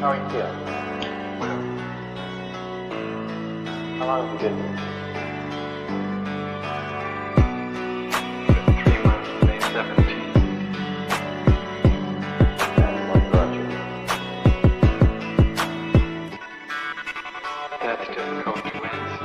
How are you feeling? How long have you been here? 3 months, May 17th. And what brought you? That's difficult to answer.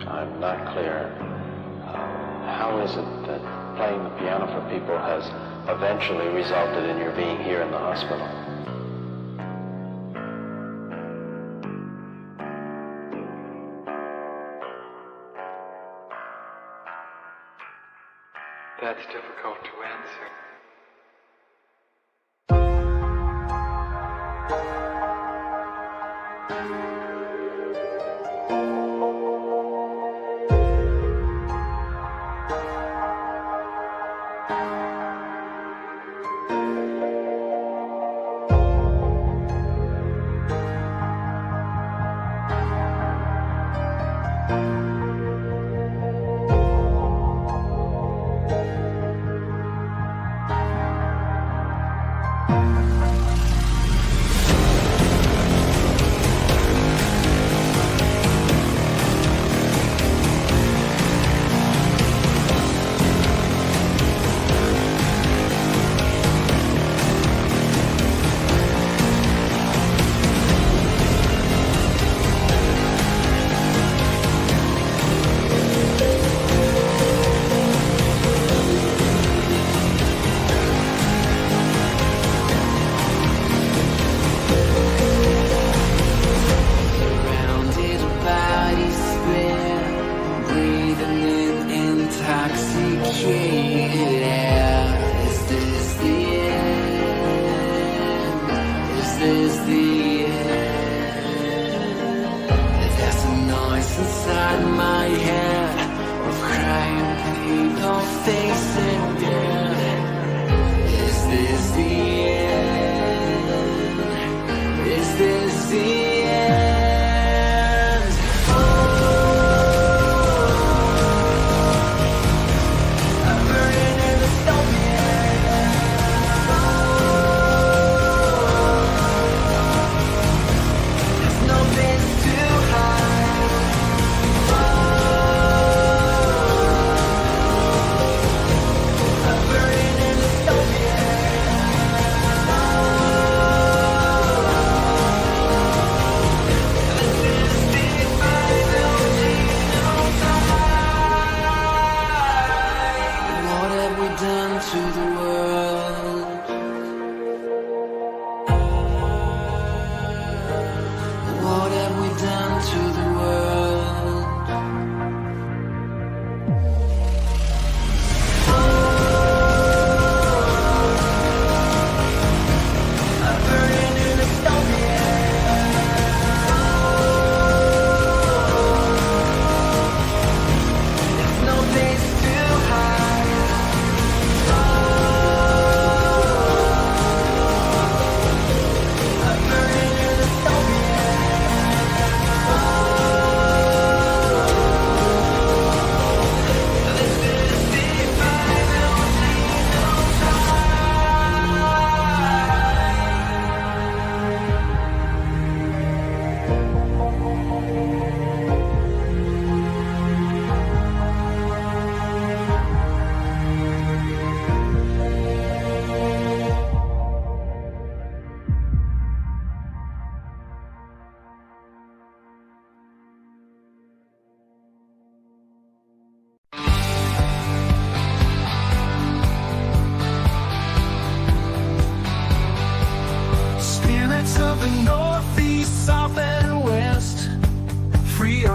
I'm not clear. How is it that playing the piano for people has eventually resulted in your being here in the hospital? That's difficult to answer.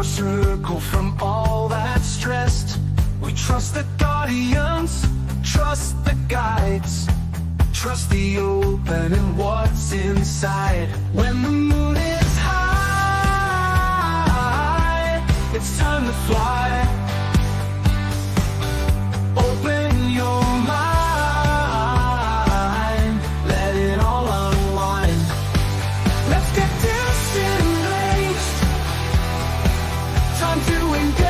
circle from all that's stressed. We trust the guardians, trust the guides, trust the open and what's inside. When the moon is high, it's time to fly. Open your mind, let it all unwind. Let's get disengaged, time to engage.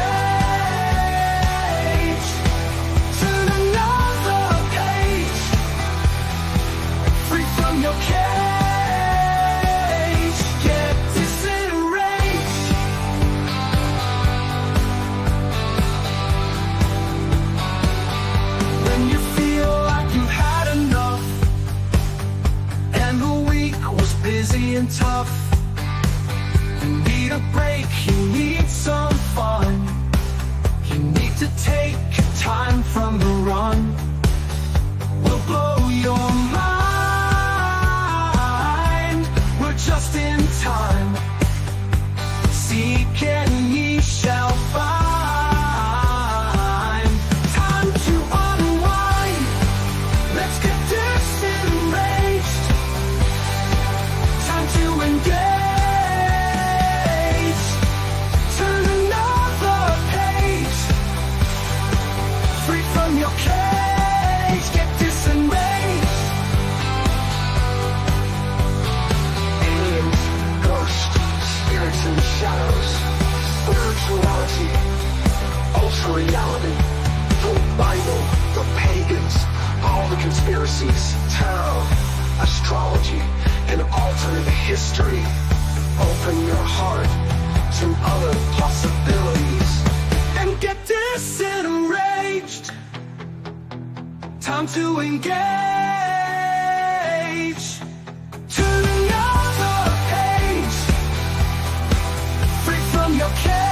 Turn another page, free from your cage. Get disenraged. When you feel like you've had enough, and the week was busy and tough, you need a break, you need some fun. You need to take time from the run. We'll blow your mind, we're just in time. Seek and ye shall find. Time to unwind, let's get disenraged. Time to engage. Turn another page, free from your cage. Get disenraged. Aliens, ghosts, spirits and shadows, spirituality, ultra reality, the Bible, the pagans, all the conspiracies, tarot, astrology, and alternate history. Open your heart to other possibilities and get disenraged. Time to engage. Turn another page, free from your cage.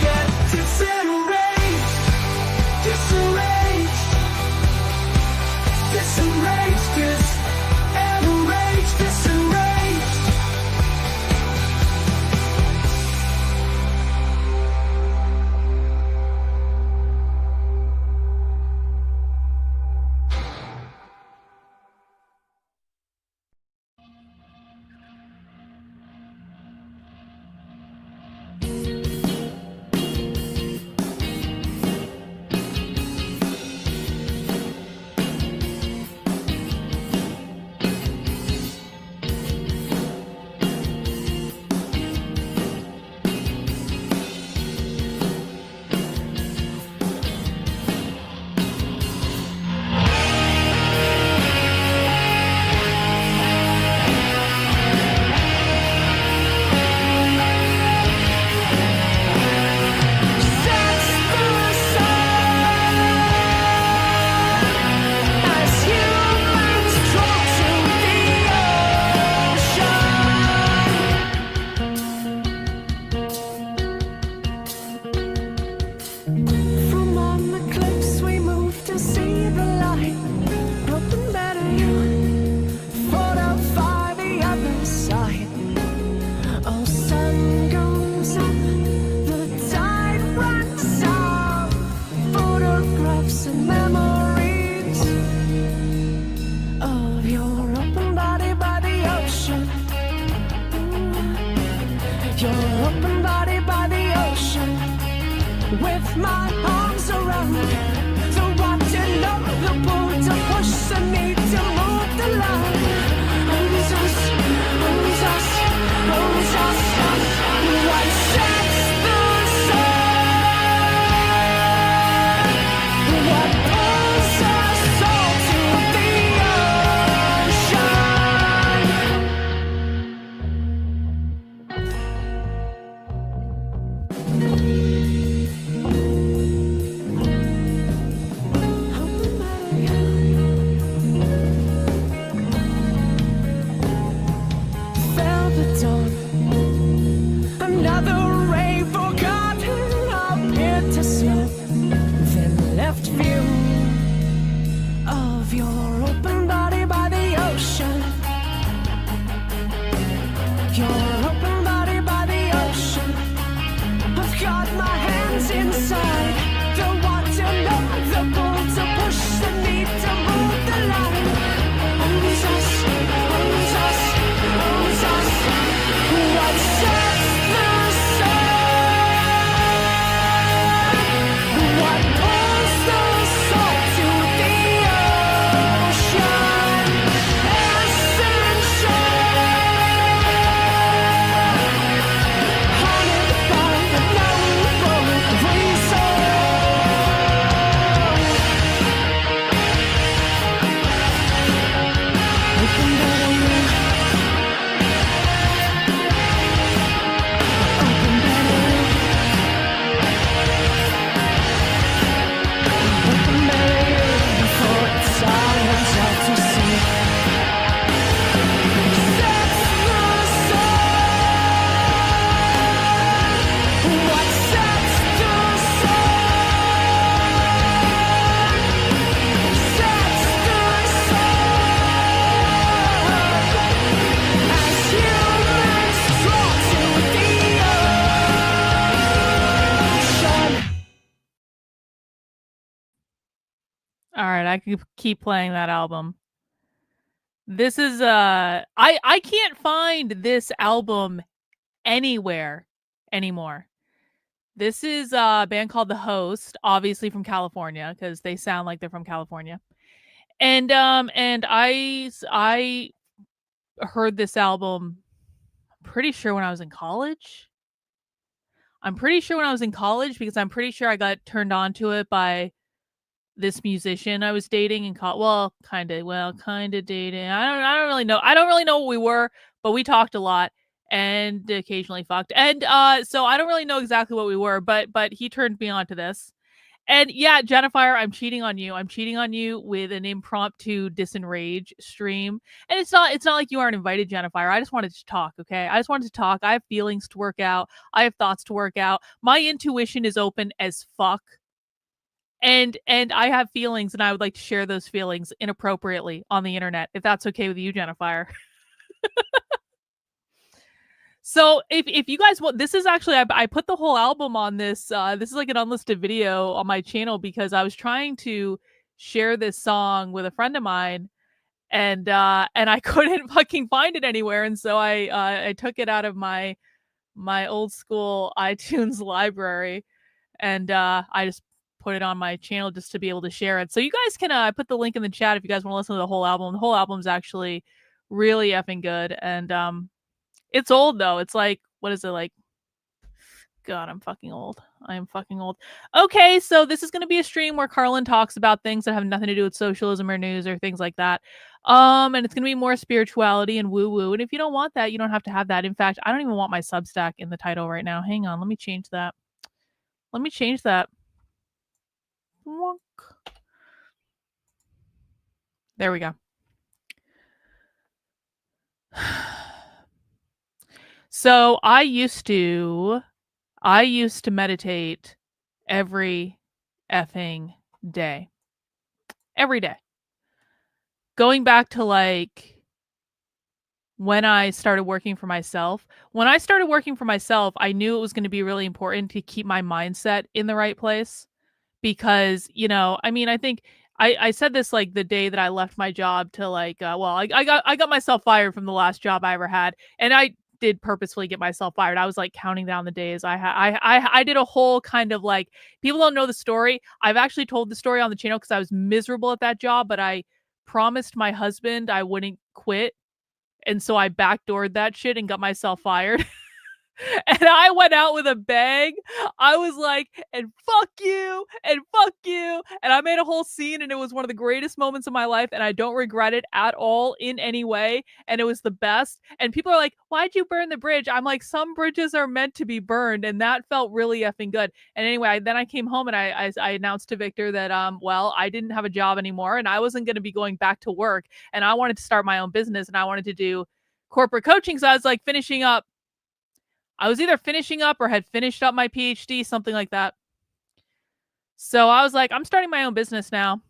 Get disenraged, disenraged, disenraged, disenraged, disenraged. Your open body by the ocean, with my arms around the rotten of the boat to push the need to move the line. Owns us, owns us, owns us. What sets the sun? What pulls us all to the another ray forgotten appeared to slow, then left view of your open body by the ocean. Your open body by the ocean. I've got my hands inside the water, not the bull to push the need to move the line. Owns us, owns us, owns us. What sets the sun? What pulls the soul to the ocean? Essential. Haunted by the noble reason. Open body, open body, open body, for it's silence out to sea. Sets the sun. What sets the sun? Sets the sun. As humans draw to the ocean. All right, I can keep playing that album. This is I can't find this album anywhere anymore. This is a band called The Host, obviously from California because they sound like they're from California. And I heard this album pretty sure when I was in college. I'm pretty sure when I was in college because I'm pretty sure I got turned on to it by this musician I was dating in college. Kind of dating. I don't really know. I don't really know what we were, but we talked a lot and occasionally fucked. And so I don't really know exactly what we were, but he turned me on to this. And yeah, Jennifer, I'm cheating on you. I'm cheating on you with an impromptu disenrage stream. And it's not like you aren't invited, Jennifer. I just wanted to talk, okay? I just wanted to talk. I have feelings to work out. I have thoughts to work out. My intuition is open as fuck. And I have feelings and I would like to share those feelings inappropriately on the internet, if that's okay with you, Jennifer. So if you guys want, this is actually, I put the whole album on this. This is like an unlisted video on my channel because I was trying to share this song with a friend of mine and I couldn't fucking find it anywhere. And so I took it out of my old school iTunes library and I just put it on my channel just to be able to share it. So you guys can, I put the link in the chat if you guys want to listen to the whole album. The whole album's actually really effing good. And it's old though. It's like, what is it like? God, I'm fucking old. I am fucking old. Okay, so this is going to be a stream where Karlyn talks about things that have nothing to do with socialism or news or things like that. And it's going to be more spirituality and woo-woo. And if you don't want that, you don't have to have that. In fact, I don't even want my Substack in the title right now. Hang on, let me change that. There we go. So I used to meditate every effing day. Every day. Going back to like when I started working for myself. When I started working for myself, I knew it was going to be really important to keep my mindset in the right place. Because, you know, I mean, I think I said this like the day that I left my job to like, I got myself fired from the last job I ever had. And I did purposefully get myself fired. I was like counting down the days. I did a whole kind of like, people don't know the story. I've actually told the story on the channel because I was miserable at that job, but I promised my husband I wouldn't quit. And so I backdoored that shit and got myself fired. And I went out with a bang. I was like, and fuck you, and fuck you. And I made a whole scene, and it was one of the greatest moments of my life, and I don't regret it at all in any way. And it was the best. And people are like, why'd you burn the bridge? I'm like, some bridges are meant to be burned, and that felt really effing good. And anyway, then I came home and I announced to Victor that well, I didn't have a job anymore, and I wasn't going to be going back to work, and I wanted to start my own business, and I wanted to do corporate coaching. So I was like finishing up. I was either finishing up or had finished up my PhD, something like that. So I was like, I'm starting my own business now.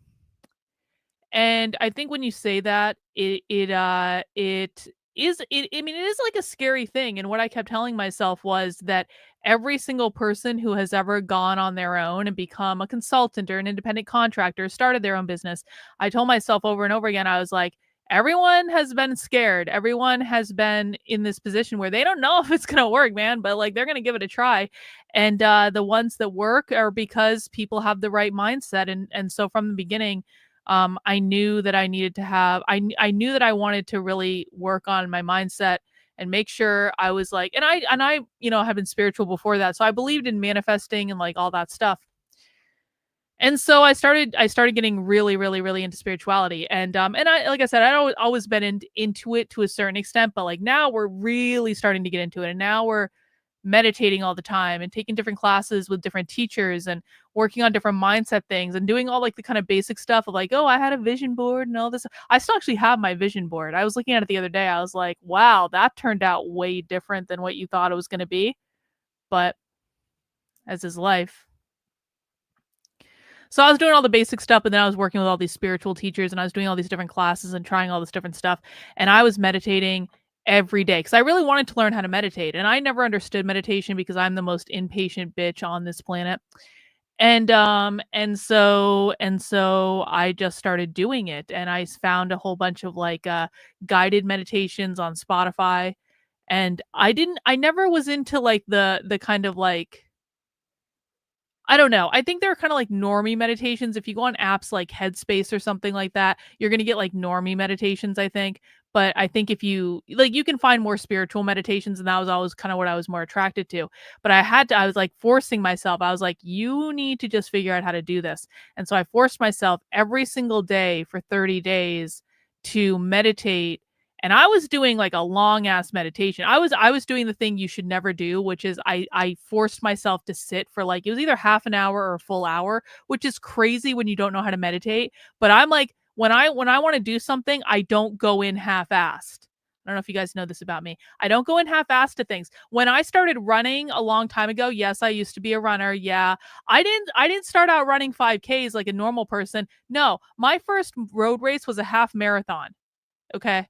And I think when you say that, it is like a scary thing. And what I kept telling myself was that every single person who has ever gone on their own and become a consultant or an independent contractor, started their own business, I told myself over and over again, I was like, everyone has been scared. Everyone has been in this position where they don't know if it's going to work, man, but like they're going to give it a try. And the ones that work are because people have the right mindset. And so from the beginning, I knew that I needed to have, I knew that I wanted to really work on my mindset and make sure I was like, and I, you know, have been spiritual before that. So I believed in manifesting and like all that stuff. And so I started getting really, really, really into spirituality. And I, like I said, I'd always been into it to a certain extent, but like now we're really starting to get into it. And now we're meditating all the time and taking different classes with different teachers and working on different mindset things and doing all like the kind of basic stuff of like, oh, I had a vision board and all this. I still actually have my vision board. I was looking at it the other day. I was like, wow, that turned out way different than what you thought it was going to be. But as is life. So I was doing all the basic stuff, but then I was working with all these spiritual teachers and I was doing all these different classes and trying all this different stuff. And I was meditating every day because I really wanted to learn how to meditate. And I never understood meditation because I'm the most impatient bitch on this planet. And so I just started doing it, and I found a whole bunch of like guided meditations on Spotify. And I never was into like the kind of like, I don't know. I think they're kind of like normie meditations. If you go on apps like Headspace or something like that, you're going to get like normie meditations, I think. But I think if you like, you can find more spiritual meditations, and that was always kind of what I was more attracted to. But I was like forcing myself. I was like, you need to just figure out how to do this. And so I forced myself every single day for 30 days to meditate. And I was doing like a long ass meditation. I was doing the thing you should never do, which is I forced myself to sit for like, it was either half an hour or a full hour, which is crazy when you don't know how to meditate. But I'm like, when I want to do something, I don't go in half-assed. I don't know if you guys know this about me. I don't go in half-assed to things. When I started running a long time ago, yes, I used to be a runner. Yeah. I didn't start out running 5Ks like a normal person. No, my first road race was a half marathon. Okay.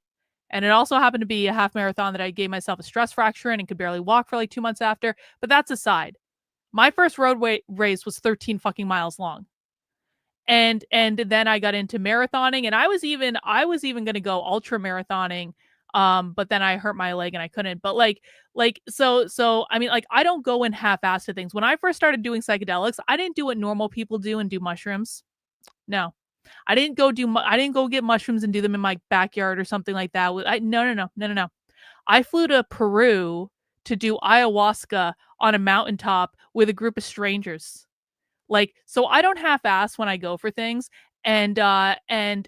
And it also happened to be a half marathon that I gave myself a stress fracture in and could barely walk for like 2 months after. But that's aside. My first road race was 13 fucking miles long. And then I got into marathoning, and I was even going to go ultra marathoning. But then I hurt my leg and I couldn't. But so I mean, like, I don't go in half-assed to things. When I first started doing psychedelics, I didn't do what normal people do and do mushrooms. No. I didn't go get mushrooms and do them in my backyard or something like that. No. I flew to Peru to do ayahuasca on a mountaintop with a group of strangers. Like, so I don't half-ass when I go for things. And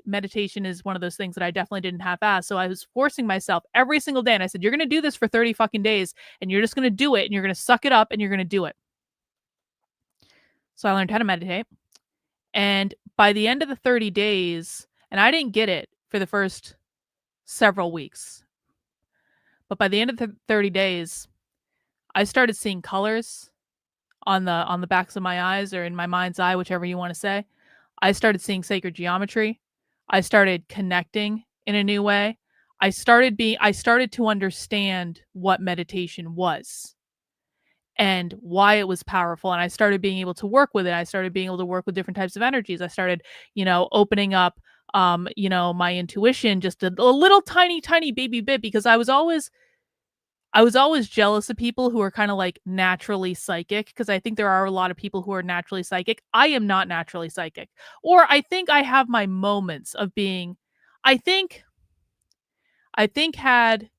meditation is one of those things that I definitely didn't half-ass. So I was forcing myself every single day. And I said, you're going to do this for 30 fucking days, and you're just going to do it, and you're going to suck it up, and you're going to do it. So I learned how to meditate. And by the end of the 30 days, and I didn't get it for the first several weeks, but by the end of the 30 days, I started seeing colors on the backs of my eyes, or in my mind's eye, whichever you want to say. I started seeing sacred geometry. I started connecting in a new way. I started to understand what meditation was and why it was powerful. And I started being able to work with it. I started being able to work with different types of energies. I started, opening up, my intuition just a little tiny baby bit, because I was always I was always jealous of people who are kind of like naturally psychic, because I think there are a lot of people who are naturally psychic. I am not naturally psychic. Or I think I have my moments of being, I think I think had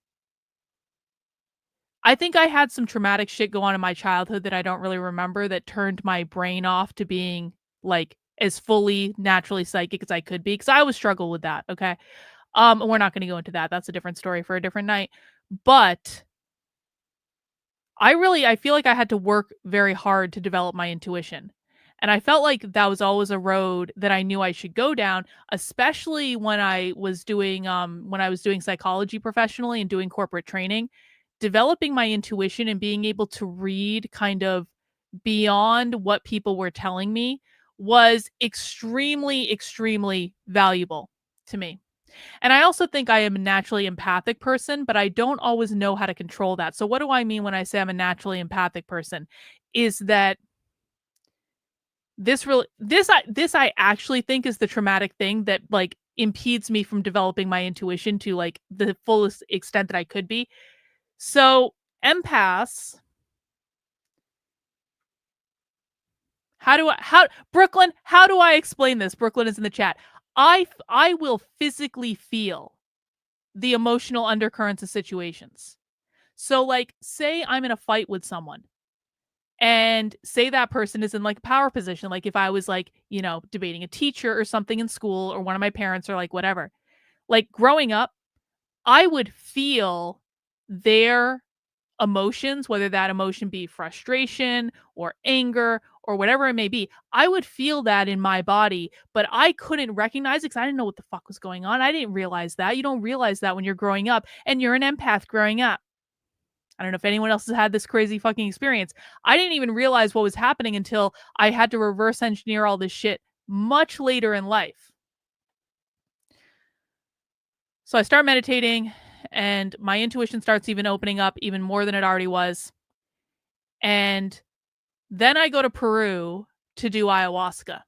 I think I had some traumatic shit go on in my childhood that I don't really remember, that turned my brain off to being like as fully naturally psychic as I could be, because I always struggle with that. Okay. We're not going to go into that. That's a different story for a different night. But I feel like I had to work very hard to develop my intuition. And I felt like that was always a road that I knew I should go down, especially when I was doing psychology professionally and doing corporate training. Developing my intuition and being able to read kind of beyond what people were telling me was extremely, extremely valuable to me. And I also think I am a naturally empathic person, but I don't always know how to control that. So what do I mean when I say I'm a naturally empathic person? Is that this I actually think is the traumatic thing that like impedes me from developing my intuition to like the fullest extent that I could be. So empaths, how Brooklyn, how do I explain this? Brooklyn is in the chat. I will physically feel the emotional undercurrents of situations. So like say I'm in a fight with someone, and say that person is in like a power position, like if I was like, debating a teacher or something in school, or one of my parents, or like whatever. Like growing up, I would feel their emotions, whether that emotion be frustration or anger or whatever it may be. I would feel that in my body, but I couldn't recognize it because I didn't know what the fuck was going on. I didn't realize that. You don't realize that when you're growing up, and you're an empath growing up. I don't know if anyone else has had this crazy fucking experience. I didn't even realize what was happening until I had to reverse engineer all this shit much later in life. So I start meditating, and my intuition starts even opening up even more than it already was. And then I go to Peru to do ayahuasca.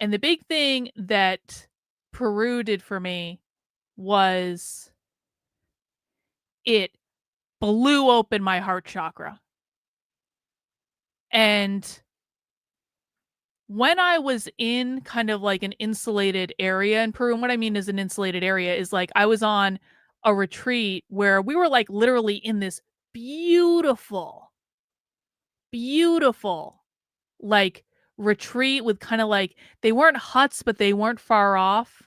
And the big thing that Peru did for me was it blew open my heart chakra. And when I was in kind of like an insulated area in Peru, and what I mean is an insulated area is like I was on a retreat where we were like literally in this beautiful, beautiful like retreat with kind of like, they weren't huts, but they weren't far off.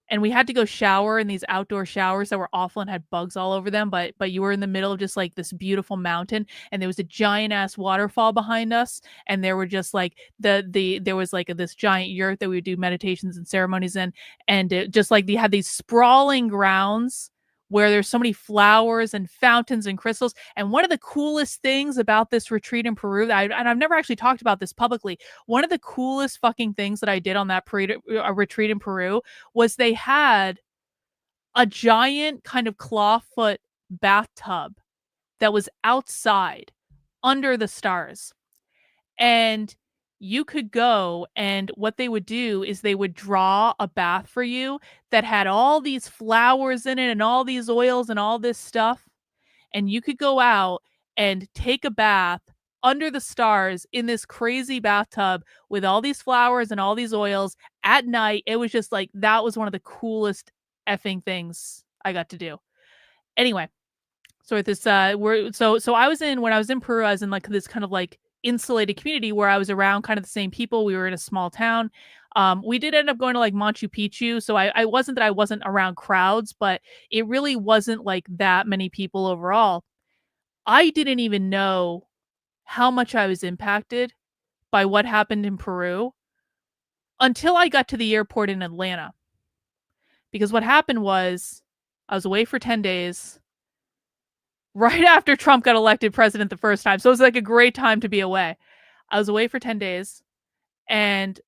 And we had to go shower in these outdoor showers that were awful and had bugs all over them, but you were in the middle of just like this beautiful mountain, and there was a giant ass waterfall behind us, and there were just like there was like this giant yurt that we would do meditations and ceremonies in, and it just like they had these sprawling grounds where there's so many flowers and fountains and crystals. And one of the coolest things about this retreat in Peru, and I've never actually talked about this publicly, one of the coolest fucking things that I did on that retreat in Peru was they had a giant kind of clawfoot bathtub that was outside under the stars. And you could go, and what they would do is they would draw a bath for you that had all these flowers in it and all these oils and all this stuff. And you could go out and take a bath under the stars in this crazy bathtub with all these flowers and all these oils at night. It was just like, that was one of the coolest effing things I got to do. Anyway, so at this so I was in, when I was in Peru, I was in like this kind of like insulated community where I was around kind of the same people. We were in a small town. We did end up going to like Machu Picchu. So I wasn't that I wasn't around crowds, but it really wasn't like that many people overall. I didn't even know how much I was impacted by what happened in Peru until I got to the airport in Atlanta. Because what happened was I was away for 10 days right after Trump got elected president the first time. So it was like a great time to be away. I was away for 10 days, and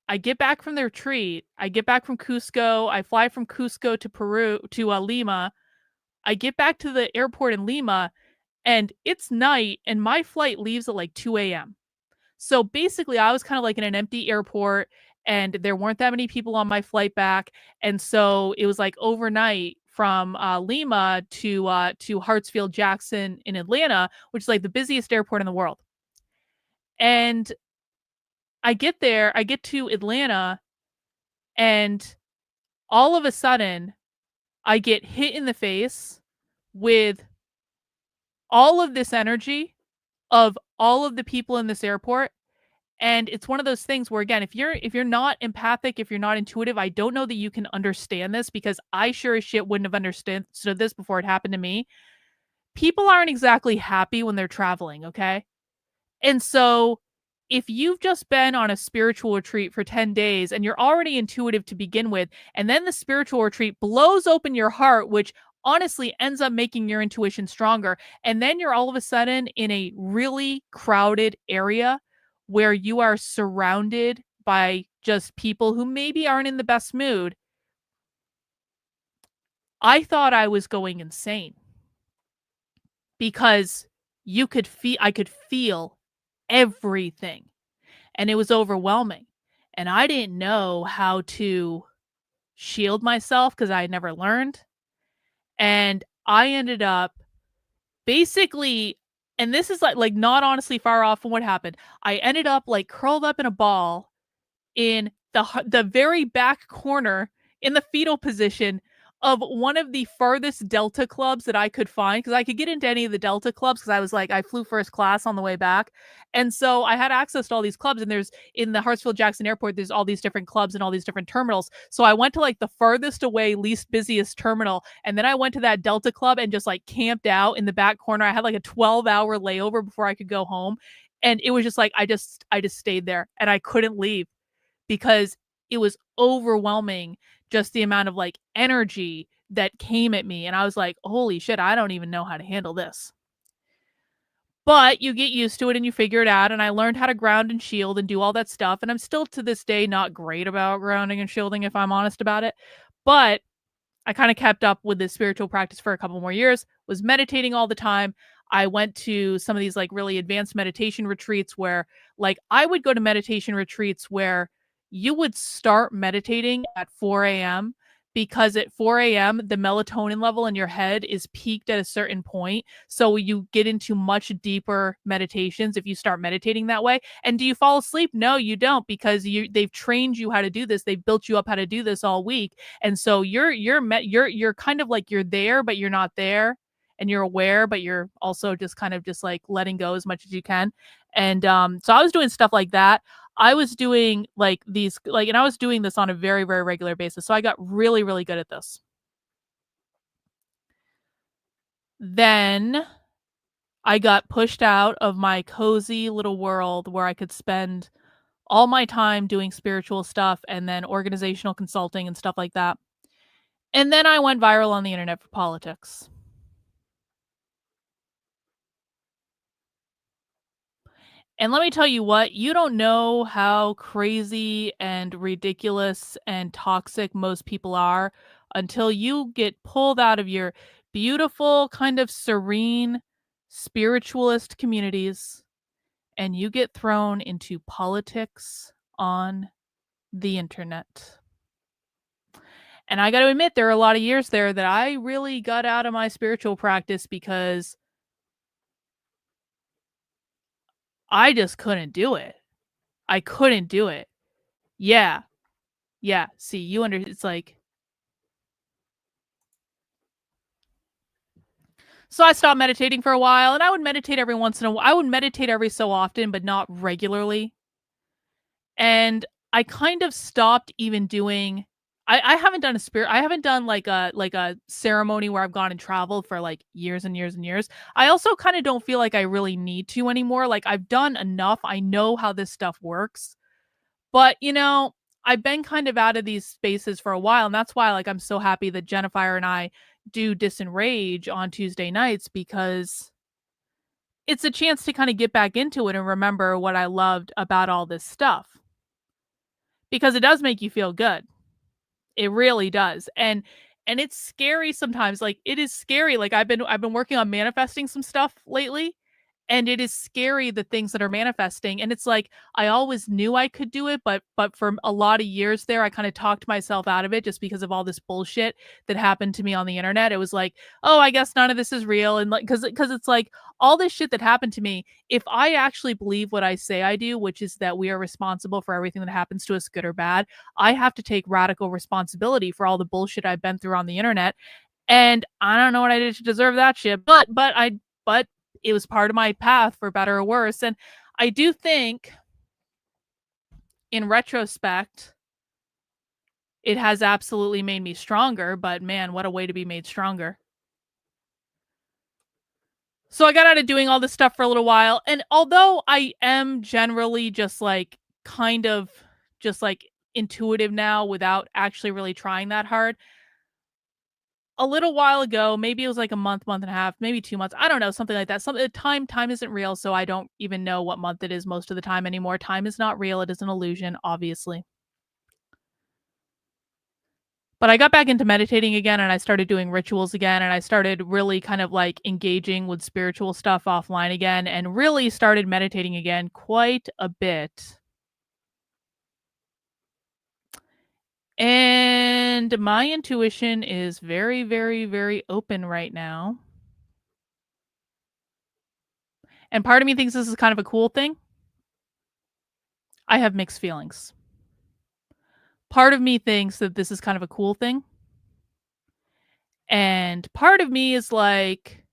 I get back from the retreat. I get back from Cusco. I fly from Cusco to Peru, to Lima. I get back to the airport in Lima, and it's night, and my flight leaves at like 2 a.m. So basically, I was kind of like in an empty airport, and there weren't that many people on my flight back. And so it was like overnight from Lima to Hartsfield Jackson in Atlanta, which is like the busiest airport in the world. And I get there, I get to Atlanta, and all of a sudden, I get hit in the face with all of this energy of all of the people in this airport. And it's one of those things where, again, if you're not empathic, if you're not intuitive, I don't know that you can understand this, because I sure as shit wouldn't have understood this before it happened to me. People aren't exactly happy when they're traveling, okay? And so if you've just been on a spiritual retreat for 10 days and you're already intuitive to begin with, and then the spiritual retreat blows open your heart, which honestly ends up making your intuition stronger, and then you're all of a sudden in a really crowded area where you are surrounded by just people who maybe aren't in the best mood, I thought I was going insane, because I could feel everything, and it was overwhelming. And I didn't know how to shield myself because I had never learned. And I ended up basically, and this is like not honestly far off from what happened. I ended up like curled up in a ball in the very back corner in the fetal position of one of the farthest Delta clubs that I could find, because I could get into any of the Delta clubs, because I was like, I flew first class on the way back. And so I had access to all these clubs, and there's in the Hartsfield Jackson Airport, there's all these different clubs and all these different terminals. So I went to like the farthest away, least busiest terminal. And then I went to that Delta club and just like camped out in the back corner. I had like a 12-hour layover before I could go home. And it was just like, I just stayed there and I couldn't leave, because it was overwhelming, just the amount of like energy that came at me. And I was like, holy shit, I don't even know how to handle this. But you get used to it and you figure it out. And I learned how to ground and shield and do all that stuff. And I'm still to this day not great about grounding and shielding, if I'm honest about it. But I kind of kept up with this spiritual practice for a couple more years, was meditating all the time. I went to some of these like really advanced meditation retreats where like I would go to meditation retreats where you would start meditating at 4 a.m. because at 4 a.m. the melatonin level in your head is peaked at a certain point. So you get into much deeper meditations if you start meditating that way. And do you fall asleep? No, you don't, because they've trained you how to do this. They've built you up how to do this all week. And so you're kind of like you're there, but you're not there. And you're aware, but you're also just kind of just like letting go as much as you can. And so I was doing stuff like that. I was doing like these, like, and I was doing this on a very, very regular basis. So I got really, really good at this. Then I got pushed out of my cozy little world where I could spend all my time doing spiritual stuff and then organizational consulting and stuff like that. And then I went viral on the internet for politics. And let me tell you what, you don't know how crazy and ridiculous and toxic most people are until you get pulled out of your beautiful, kind of serene, spiritualist communities and you get thrown into politics on the internet. And I got to admit, there are a lot of years there that I really got out of my spiritual practice because I just couldn't do it. I couldn't do it. Yeah. Yeah. See, it's like. So I stopped meditating for a while, and I would meditate every once in a while. I would meditate every so often, but not regularly. And I kind of stopped even doing. I haven't done I haven't done like a ceremony where I've gone and traveled for like years and years and years. I also kind of don't feel like I really need to anymore. Like I've done enough. I know how this stuff works. But, I've been kind of out of these spaces for a while. And that's why like I'm so happy that Jennifer and I do Disenrage on Tuesday nights, because it's a chance to kind of get back into it and remember what I loved about all this stuff. Because it does make you feel good. It really does. And it's scary sometimes. Like it is scary. Like I've been working on manifesting some stuff lately. And it is scary, the things that are manifesting. And it's like, I always knew I could do it, but for a lot of years there, I kind of talked myself out of it just because of all this bullshit that happened to me on the internet. It was like, oh, I guess none of this is real. And like, cause it's like all this shit that happened to me, if I actually believe what I say I do, which is that we are responsible for everything that happens to us, good or bad, I have to take radical responsibility for all the bullshit I've been through on the internet. And I don't know what I did to deserve that shit, but it was part of my path, for better or worse. And I do think, in retrospect, it has absolutely made me stronger, but man, what a way to be made stronger. So I got out of doing all this stuff for a little while. And although I am generally just like kind of just like intuitive now without actually really trying that hard, a little while ago, maybe it was like a month and a half, maybe 2 months. I don't know, something like that. Time isn't real, so I don't even know what month it is most of the time anymore. Time is not real. It is an illusion, obviously. But I got back into meditating again, and I started doing rituals again, and I started really kind of like engaging with spiritual stuff offline again, and really started meditating again quite a bit. And my intuition is very, very, very open right now. And part of me thinks this is kind of a cool thing. I have mixed feelings. Part of me thinks that this is kind of a cool thing. And part of me is like,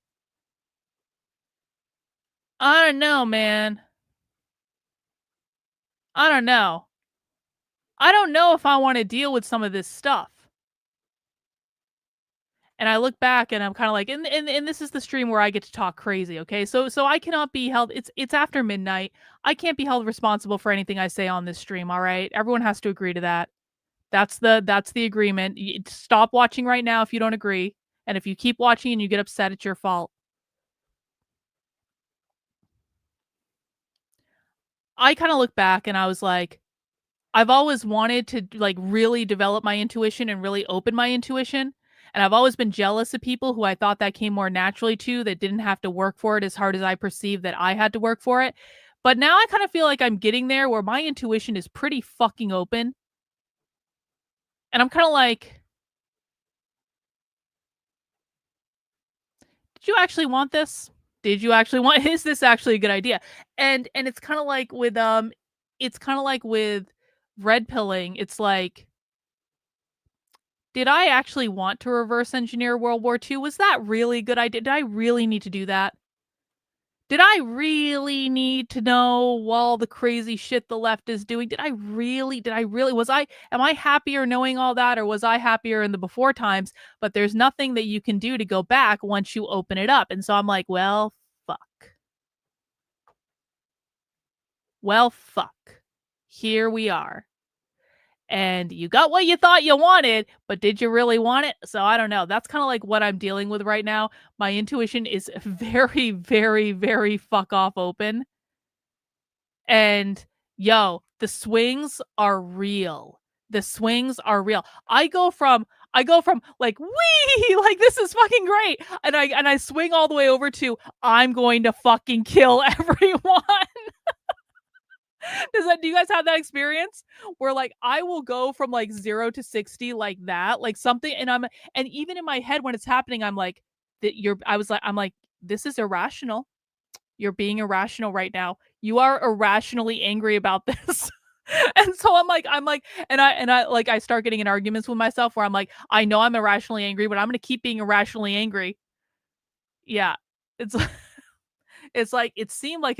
I don't know, man. I don't know. I don't know if I want to deal with some of this stuff. And I look back and I'm kind of like, and this is the stream where I get to talk crazy, okay? So I cannot be held, it's after midnight. I can't be held responsible for anything I say on this stream, all right? Everyone has to agree to that. That's the agreement. Stop watching right now if you don't agree. And if you keep watching and you get upset, it's your fault. I kind of look back and I was like, I've always wanted to like really develop my intuition and really open my intuition. And I've always been jealous of people who I thought that came more naturally to, that didn't have to work for it as hard as I perceived that I had to work for it. But now I kind of feel like I'm getting there where my intuition is pretty fucking open. And I'm kind of like, did you actually want this? Did you actually want, is this actually a good idea? And it's kind of like with red pilling. It's like, did I actually want to reverse engineer World War II? Was that really a good idea? Did I really need to do that? Did I really need to know all the crazy shit the left is doing? Am I happier knowing all that, or was I happier in the before times? But there's nothing that you can do to go back once you open it up. And so I'm like, well, fuck. Well, fuck. Here we are. And you got what you thought you wanted, but did you really want it? So I don't know. That's kind of like what I'm dealing with right now. My intuition is very, very, very fuck off open. And yo, the swings are real. The swings are real. I go from like, wee, like this is fucking great. And I swing all the way over to, I'm going to fucking kill everyone. Do you guys have that experience where like I will go from like 0 to 60 like that, like something, and even in my head when it's happening, I'm like, I'm like, this is irrational. You're being irrational right now. You are irrationally angry about this. And so I'm like, and I start getting in arguments with myself where I'm like, I know I'm irrationally angry, but I'm gonna keep being irrationally angry. Yeah, it's. It's like it seemed like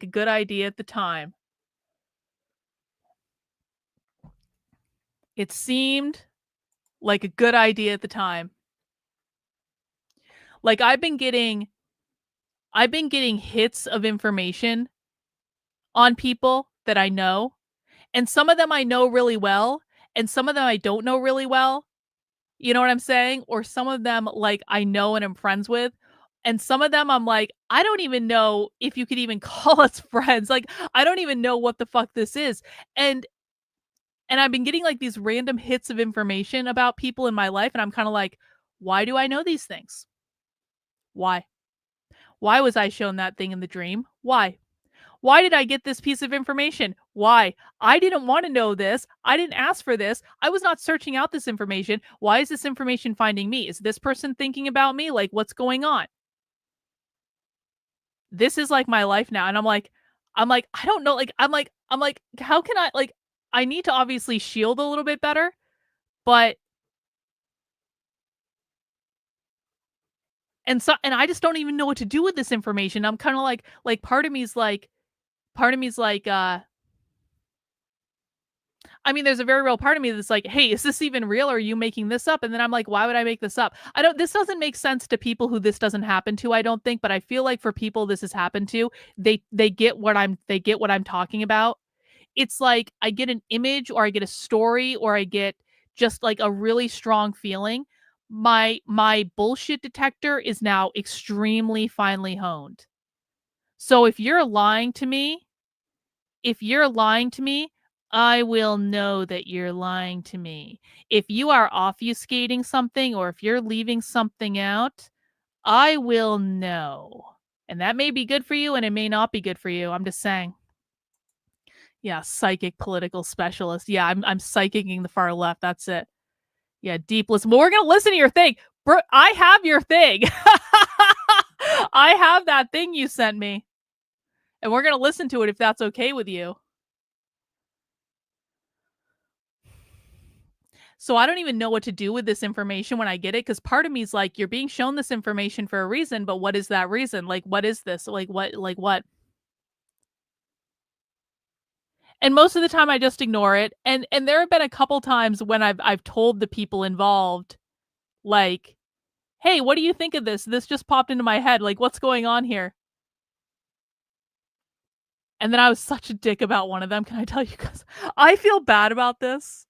a good idea at the time. It seemed like a good idea at the time. Like I've been getting hits of information on people that I know, and some of them I know really well, and some of them I don't know really well. You know what I'm saying? Or some of them like I know and I'm friends with. And some of them I'm like, I don't even know if you could even call us friends. Like, I don't even know what the fuck this is. And I've been getting like these random hits of information about people in my life. And I'm kind of like, why do I know these things? Why? Why was I shown that thing in the dream? Why? Why did I get this piece of information? Why? I didn't want to know this. I didn't ask for this. I was not searching out this information. Why is this information finding me? Is this person thinking about me? Like, what's going on? This is like my life now. And I'm like, I don't know. Like, I'm like, how can I, like, I need to obviously shield a little bit better, but, and I just don't even know what to do with this information. I'm kind of like, part of me's like, I mean, there's a very real part of me that's like, "Hey, is this even real or are you making this up?" And then I'm like, "Why would I make this up?" This doesn't make sense to people who this doesn't happen to, I don't think, but I feel like for people this has happened to, they get what I'm talking about. It's like I get an image or I get a story or I get just like a really strong feeling. My bullshit detector is now extremely finely honed. So if you're lying to me, I will know that you're lying to me. If you are obfuscating something or if you're leaving something out, I will know. And that may be good for you and it may not be good for you. I'm just saying. Yeah, psychic political specialist. Yeah, I'm psychicking the far left. That's it. Yeah, deep listen. Well, we're gonna listen to your thing. Bro, I have your thing. I have that thing you sent me. And we're gonna listen to it if that's okay with you. So I don't even know what to do with this information when I get it, because part of me is like, you're being shown this information for a reason, but what is that reason? Like, what is this? Like what? And most of the time I just ignore it. And there have been a couple times when I've told the people involved, like, hey, what do you think of this? This just popped into my head. Like, what's going on here? And then I was such a dick about one of them. Can I tell you guys? I feel bad about this.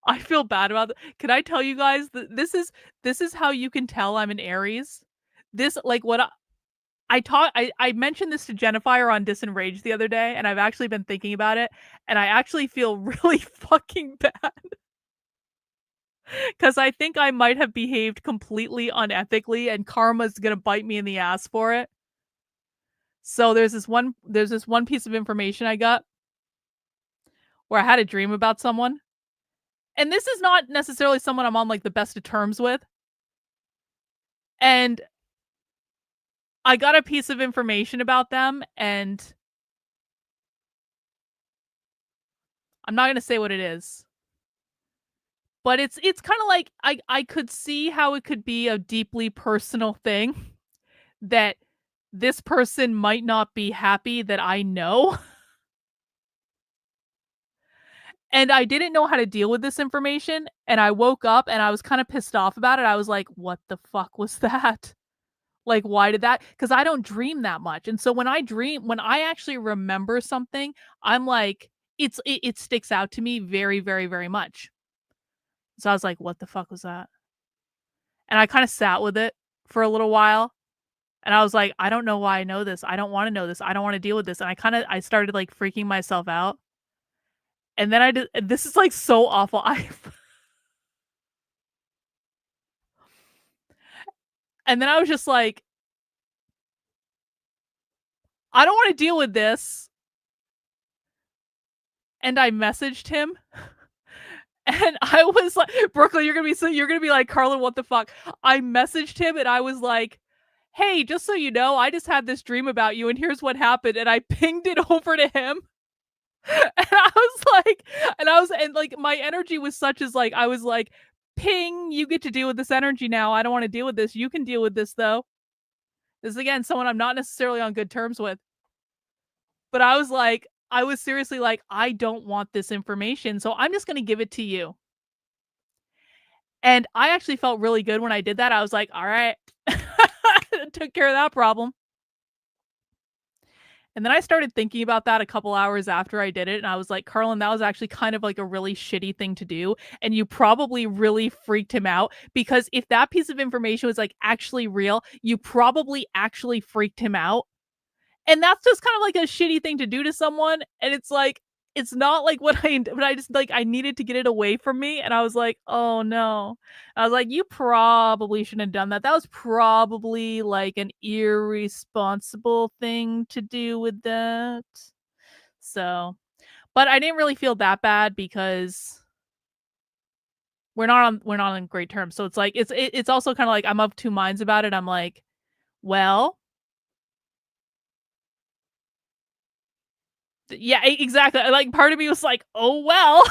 I feel bad about it. Can I tell you guys that this is how you can tell I'm an Aries? This like what I mentioned this to Jennifer on Disenraged the other day, and I've actually been thinking about it, and I actually feel really fucking bad. Because I think I might have behaved completely unethically, and karma's gonna bite me in the ass for it. So there's this one piece of information I got where I had a dream about someone. And this is not necessarily someone I'm on like the best of terms with. And I got a piece of information about them, and I'm not gonna say what it is. But it's kind of like I could see how it could be a deeply personal thing that this person might not be happy that I know. And I didn't know how to deal with this information, and I woke up and I was kind of pissed off about it. I was like, "What the fuck was that?" Like, why did that? Because I don't dream that much. And so when I actually remember something, I'm like, it sticks out to me very, very, very much. So I was like, what the fuck was that? And I kind of sat with it for a little while. And I was like, I don't know why I know this. I don't want to know this. I don't want to deal with this. And I started like freaking myself out. And then this is like so awful. And then I was just like, I don't want to deal with this. And I messaged him. And I was like, Brooklyn, you're gonna be like, Karlyn, what the fuck? I messaged him and I was like, hey, just so you know, I just had this dream about you and here's what happened. And I pinged it over to him. And and like my energy was such as like, I was like, ping, you get to deal with this energy now. I don't want to deal with this. You can deal with this though. This is again someone I'm not necessarily on good terms with. But I was seriously like, I don't want this information, so I'm just gonna give it to you. And I actually felt really good when I did that. I was like, all right, took care of that problem. And then I started thinking about that a couple hours after I did it. And I was like, Karlyn, that was actually kind of like a really shitty thing to do. And you probably really freaked him out, because if that piece of information was like actually real, you probably actually freaked him out. And that's just kind of like a shitty thing to do to someone. And it's like, it's not like what but I just like I needed to get it away from me, and I was like, "Oh no." I was like, "You probably shouldn't have done that. That was probably like an irresponsible thing to do with that." So, but I didn't really feel that bad because we're not on great terms. So it's like it's also kind of like I'm of two minds about it. I'm like, "Well, yeah, exactly." Like part of me was like, "Oh well."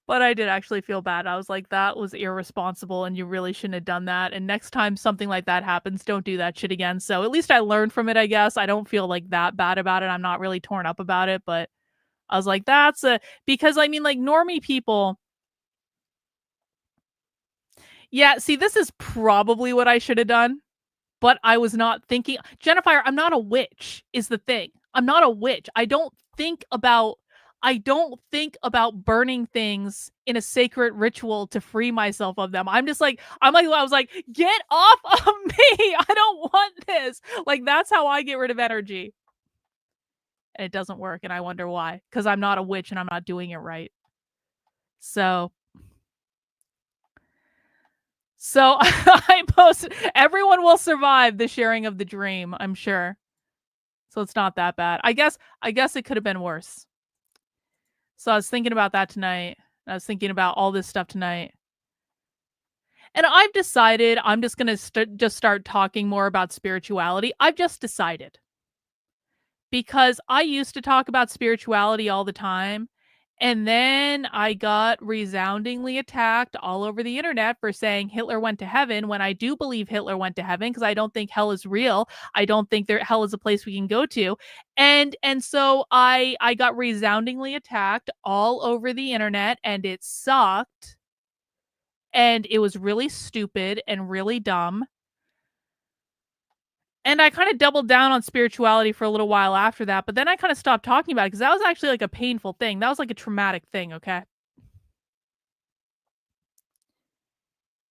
But I did actually feel bad. I was like, "That was irresponsible, and you really shouldn't have done that, and next time something like that happens, don't do that shit again." So, at least I learned from it, I guess. I don't feel, like, that bad about it. I'm not really torn up about it, but I was like, "That's a" because, I mean, like, normie people yeah, see, this is probably what I should have done. But I was not thinking Jennifer, I'm not a witch is the thing. I'm not a witch. I don't think about burning things in a sacred ritual to free myself of them. I was like, "Get off of me. I don't want this." Like, that's how I get rid of energy. And it doesn't work, and I wonder why. Because 'Cause I'm not a witch and I'm not doing it right. So so I posted everyone will survive the sharing of the dream, I'm sure. So it's not that bad. I guess it could have been worse. So I was thinking about that tonight. I was thinking about all this stuff tonight. And I've decided I'm just going to just start talking more about spirituality. I've just decided because I used to talk about spirituality all the time. And then I got resoundingly attacked all over the internet for saying Hitler went to heaven when I do believe Hitler went to heaven because I don't think hell is real. I don't think hell is a place we can go to. And so I got resoundingly attacked all over the internet and it sucked. And it was really stupid and really dumb. And I kinda doubled down on spirituality for a little while after that, but then I kinda stopped talking about it because that was actually, like, a painful thing. That was, like, a traumatic thing, okay?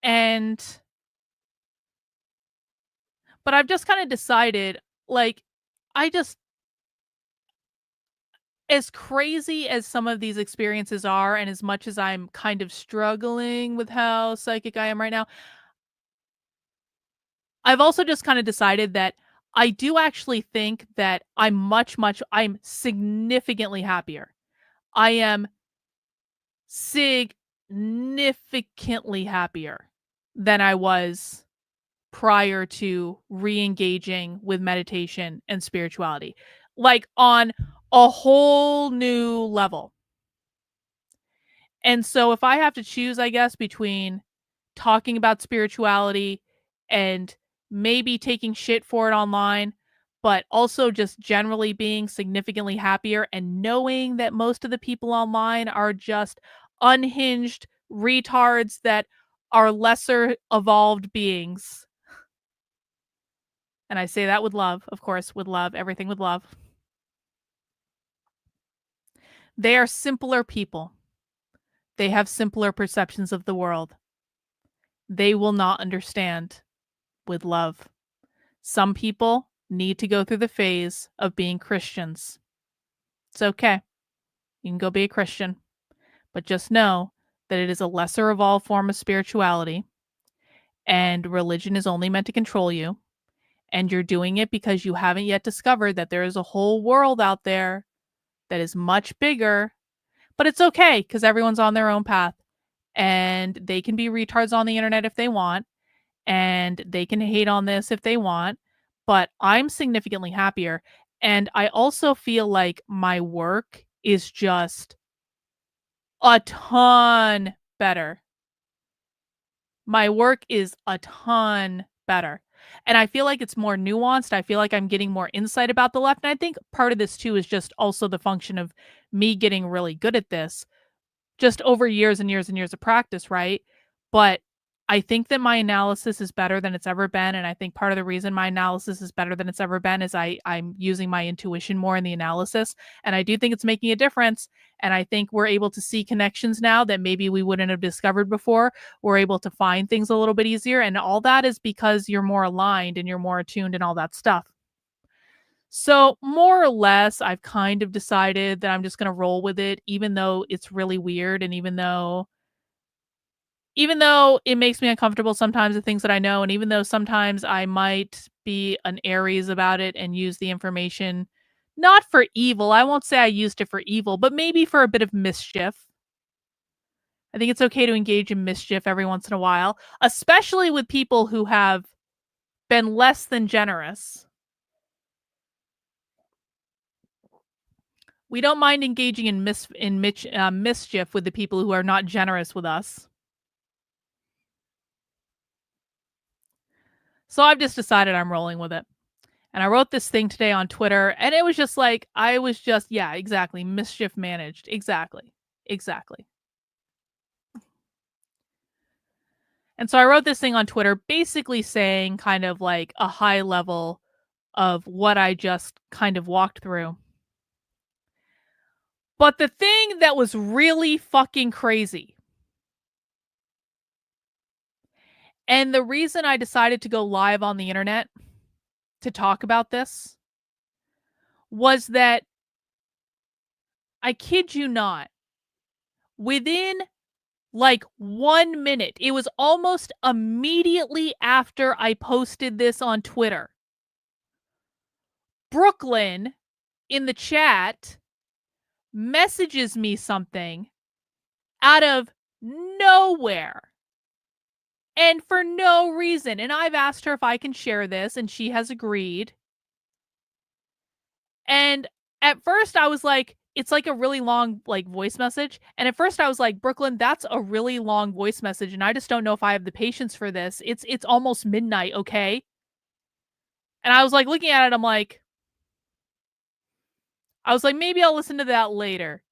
And but I've just kinda decided, like, I just as crazy as some of these experiences are, and as much as I'm kind of struggling with how psychic I am right now, I've also just kinda decided that I do actually think that I'm significantly happier. I am significantly happier than I was prior to re-engaging with meditation and spirituality, like, on a whole new level. And so if I have to choose, I guess, between talking about spirituality and maybe taking shit for it online, but also just generally being significantly happier and knowing that most of the people online are just unhinged retards that are lesser evolved beings. And I say that with love, of course, with love, everything with love. They are simpler people. They have simpler perceptions of the world. They will not understand with love. Some people need to go through the phase of being Christians. It's okay. You can go be a Christian, but just know that it is a lesser evolved form of spirituality, and religion is only meant to control you. And you're doing it because you haven't yet discovered that there is a whole world out there that is much bigger. But it's okay because everyone's on their own path and they can be retards on the internet if they want, and they can hate on this if they want. But I'm significantly happier. And I also feel like my work is just a ton better. My work is a ton better. And I feel like it's more nuanced. I feel like I'm getting more insight about the left. And I think part of this too is just also the function of me getting really good at this just over years and years and years of practice, right? But I think that my analysis is better than it's ever been, and I think part of the reason my analysis is better than it's ever been is I'm using my intuition more in the analysis, and I do think it's making a difference, and I think we're able to see connections now that maybe we wouldn't have discovered before. We're able to find things a little bit easier, and all that is because you're more aligned and you're more attuned and all that stuff. So, more or less, I've kind of decided that I'm just gonna roll with it, even though it's really weird, and even though it makes me uncomfortable sometimes, the things that I know, and even though sometimes I might be an Aries about it and use the information not for evil. I won't say I used it for evil, but maybe for a bit of mischief. I think it's okay to engage in mischief every once in a while, especially with people who have been less than generous. We don't mind engaging in mischief with the people who are not generous with us. So I've just decided I'm rolling with it. And I wrote this thing today on Twitter, and it was just like, yeah, exactly. Mischief managed. Exactly. Exactly. And so I wrote this thing on Twitter basically saying kind of like a high level of what I just kind of walked through. But the thing that was really fucking crazy, and the reason I decided to go live on the internet to talk about this, was that, I kid you not, within like 1 minute, it was almost immediately after I posted this on Twitter, Brooklyn in the chat messages me something out of nowhere and for no reason. And I've asked her if I can share this, and she has agreed. And at first I was like, it's like a really long like voice message. And at first I was like, Brooklyn, that's a really long voice message, and I just don't know if I have the patience for this. It's almost midnight, okay? And I was like looking at it, I was like, maybe I'll listen to that later.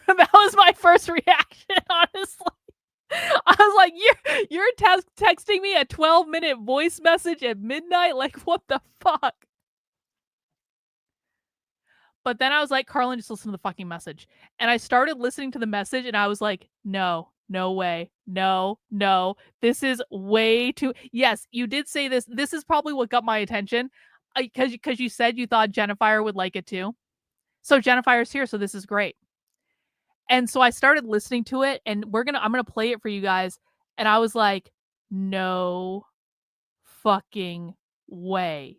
That was my first reaction, honestly. I was like, you're texting me a 12-minute voice message at midnight? Like, what the fuck? But then I was like, Karlyn, just listen to the fucking message. And I started listening to the message, and I was like, no way. No. This is way too. Yes, you did say this. This is probably what got my attention. Because you said you thought Jennifer would like it too. So Jennifer's here, so this is great. And so I started listening to it, and I'm gonna play it for you guys. And I was like, no fucking way.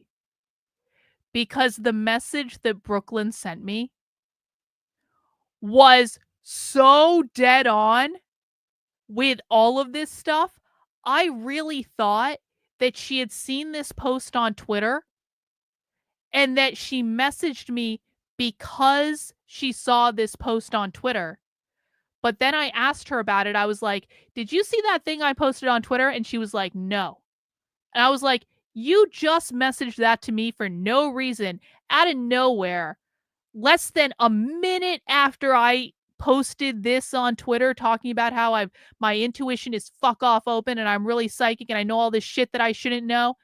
Because the message that Brooklyn sent me was so dead on with all of this stuff. I really thought that she had seen this post on Twitter and that she messaged me because she saw this post on Twitter. But then I asked her about it. I was like, did you see that thing I posted on Twitter? And she was like, no. And I was like, you just messaged that to me for no reason, out of nowhere, less than a minute after I posted this on Twitter talking about how my intuition is fuck off open and I'm really psychic and I know all this shit that I shouldn't know.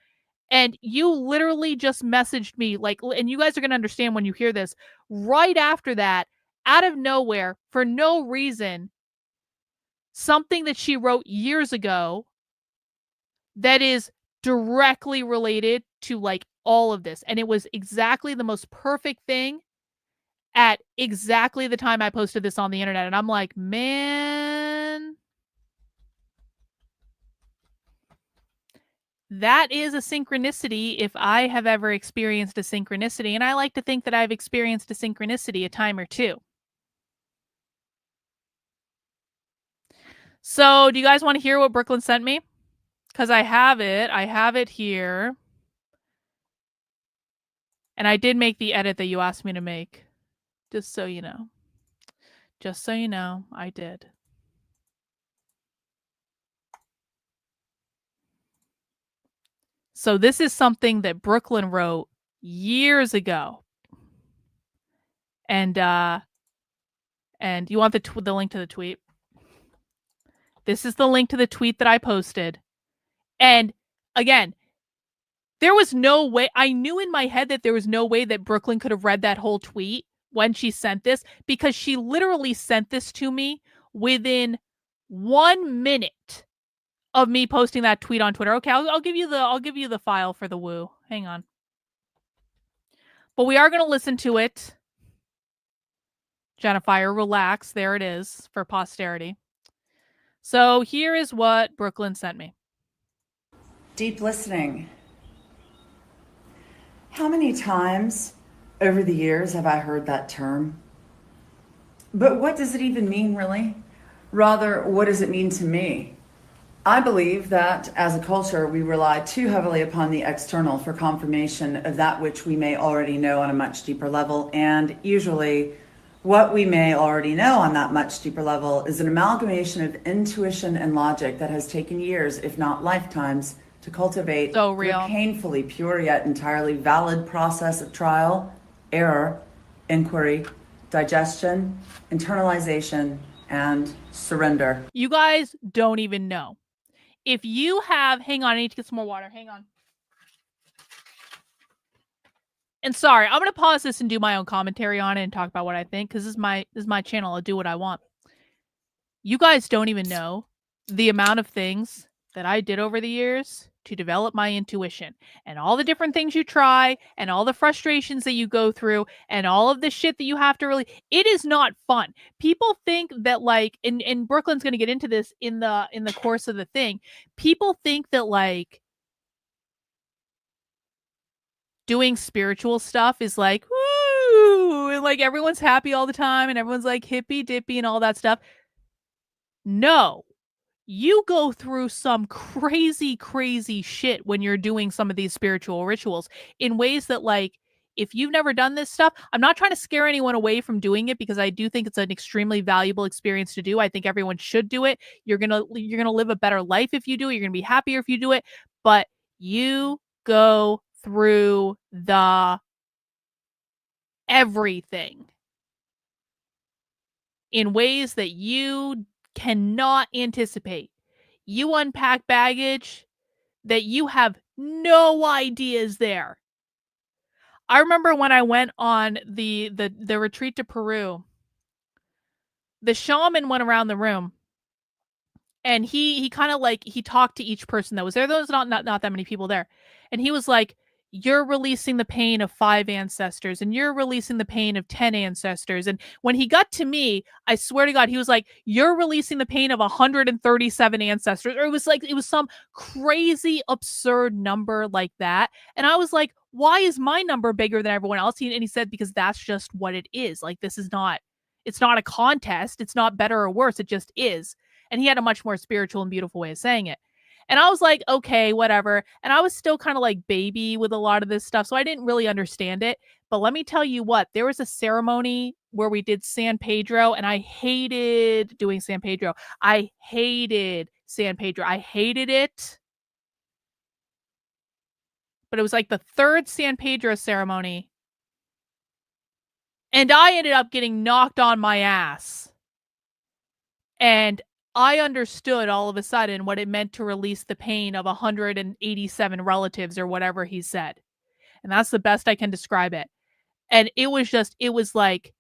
And you literally just messaged me like, and you guys are going to understand when you hear this, right after that, out of nowhere, for no reason, something that she wrote years ago that is directly related to like all of this. And it was exactly the most perfect thing at exactly the time I posted this on the internet. And I'm like, man, that is a synchronicity if I have ever experienced a synchronicity. And I like to think that I've experienced a synchronicity a time or two. So do you guys want to hear what Brooklyn sent me? Because I have it here. And I did make the edit that you asked me to make. Just so you know. Just so you know, I did. So this is something that Brooklyn wrote years ago. And you want the link to the tweet? This is the link to the tweet that I posted. And again, there was no way. I knew in my head that there was no way that Brooklyn could have read that whole tweet when she sent this, because she literally sent this to me within 1 minute of me posting that tweet on Twitter. Okay, I'll give you the file for the woo. Hang on. But we are going to listen to it. Jennifer, relax. There it is for posterity. So here is what Brooklyn sent me. Deep listening. How many times over the years have I heard that term? But what does it even mean, really? Rather, what does it mean to me? I believe that as a culture, we rely too heavily upon the external for confirmation of that which we may already know on a much deeper level. And usually, what we may already know on that much deeper level is an amalgamation of intuition and logic that has taken years, if not lifetimes, to cultivate So real. the painfully pure yet entirely valid process of trial, error, inquiry, digestion, internalization, and surrender. You guys don't even know. If you have, hang on, I need to get some more water. Hang on. And sorry, I'm gonna pause this and do my own commentary on it and talk about what I think, because this is my channel. I'll do what I want. You guys don't even know the amount of things that I did over the years to develop my intuition, and all the different things you try, and all the frustrations that you go through, and all of the shit that you have to really. It is not fun. People think that, like, and Brooklyn's gonna get into this in the course of the thing. People think that, like, doing spiritual stuff is like, woo, and like everyone's happy all the time and everyone's like hippy dippy and all that stuff. No, you go through some crazy, crazy shit when you're doing some of these spiritual rituals in ways that, like, if you've never done this stuff, I'm not trying to scare anyone away from doing it, because I do think it's an extremely valuable experience to do. I think everyone should do it. You're going to live a better life if you do it. You're going to be happier if you do it, but you go through the everything in ways that you cannot anticipate. You unpack baggage that you have no idea is there. I remember when I went on the retreat to Peru, the shaman went around the room and he kind of like, he talked to each person that was there. There was not that many people there. And he was like, you're releasing the pain of 5 ancestors, and you're releasing the pain of 10 ancestors. And when he got to me, I swear to God, he was like, you're releasing the pain of 137 ancestors. Or it was like, it was some crazy, absurd number like that. And I was like, why is my number bigger than everyone else? And he said, because that's just what it is. Like, this is not, it's not a contest. It's not better or worse. It just is. And he had a much more spiritual and beautiful way of saying it. And I was like, okay, whatever. And I was still kind of like baby with a lot of this stuff, so I didn't really understand it. But let me tell you what, there was a ceremony where we did San Pedro, and I hated doing San Pedro. I hated San Pedro. I hated it. But it was like the 3rd San Pedro ceremony. And I ended up getting knocked on my ass. And I understood all of a sudden what it meant to release the pain of 187 relatives, or whatever he said. And that's the best I can describe it. And it was like,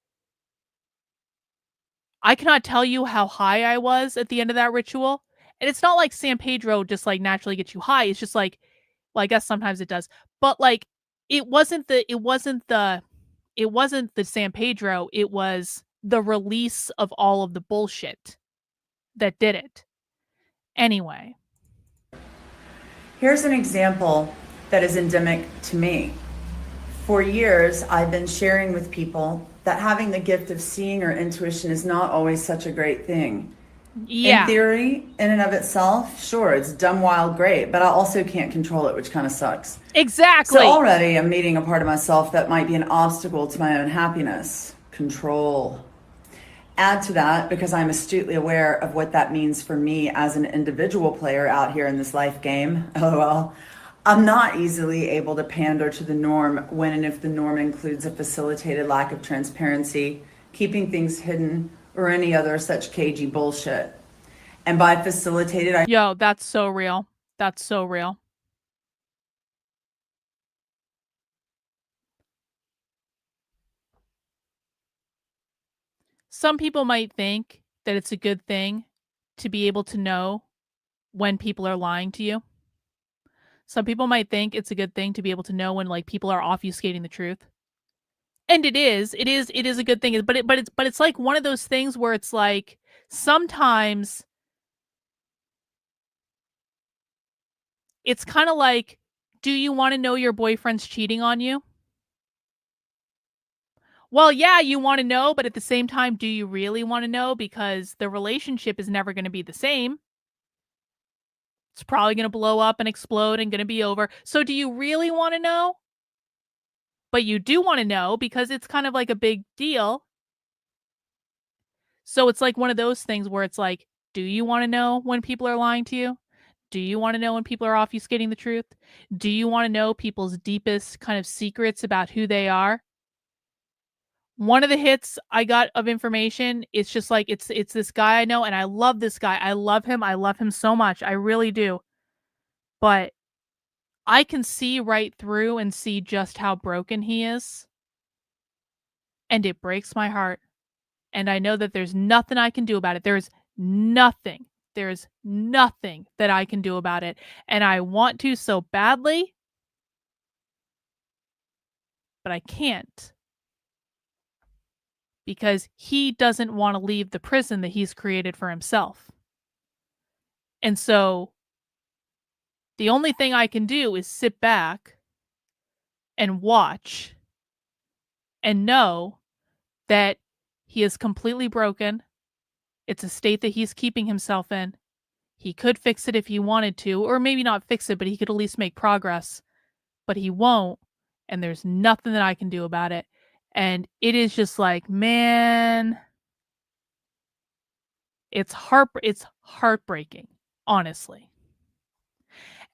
I cannot tell you how high I was at the end of that ritual. And it's not like San Pedro just like naturally gets you high. It's just like, well, I guess sometimes it does. But like, it wasn't the San Pedro. It was the release of all of the bullshit that did it. Anyway. Here's an example that is endemic to me. For years, I've been sharing with people that having the gift of seeing or intuition is not always such a great thing. Yeah. In theory, in and of itself, sure, it's dumb, wild, great, but I also can't control it, which kind of sucks. Exactly. So already I'm meeting a part of myself that might be an obstacle to my own happiness. Control. Add to that, because I'm astutely aware of what that means for me as an individual player out here in this life game, LOL, I'm not easily able to pander to the norm when and if the norm includes a facilitated lack of transparency, keeping things hidden, or any other such cagey bullshit. And by facilitated, I... Yo, that's so real. That's so real. Some people might think that it's a good thing to be able to know when people are lying to you. Some people might think it's a good thing to be able to know when, like, people are obfuscating the truth. And it is a good thing, but it's like one of those things where it's like sometimes it's kind of like, do you want to know your boyfriend's cheating on you? Well, yeah, you want to know, but at the same time, do you really want to know? Because the relationship is never going to be the same. It's probably going to blow up and explode and going to be over. So do you really want to know? But you do want to know because it's kind of like a big deal. So it's like one of those things where it's like, do you want to know when people are lying to you? Do you want to know when people are obfuscating the truth? Do you want to know people's deepest kind of secrets about who they are? One of the hits I got of information, it's just like it's this guy I know and I love this guy. I love him. I love him so much. I really do. But I can see right through and see just how broken he is. And it breaks my heart. And I know that there's nothing I can do about it. There's nothing. There's nothing that I can do about it. And I want to so badly, but I can't. Because he doesn't want to leave the prison that he's created for himself. And so the only thing I can do is sit back and watch and know that he is completely broken. It's a state that he's keeping himself in. He could fix it if he wanted to, or maybe not fix it, but he could at least make progress. But he won't, and there's nothing that I can do about it. And it is just like, man, it's heartbreaking, honestly.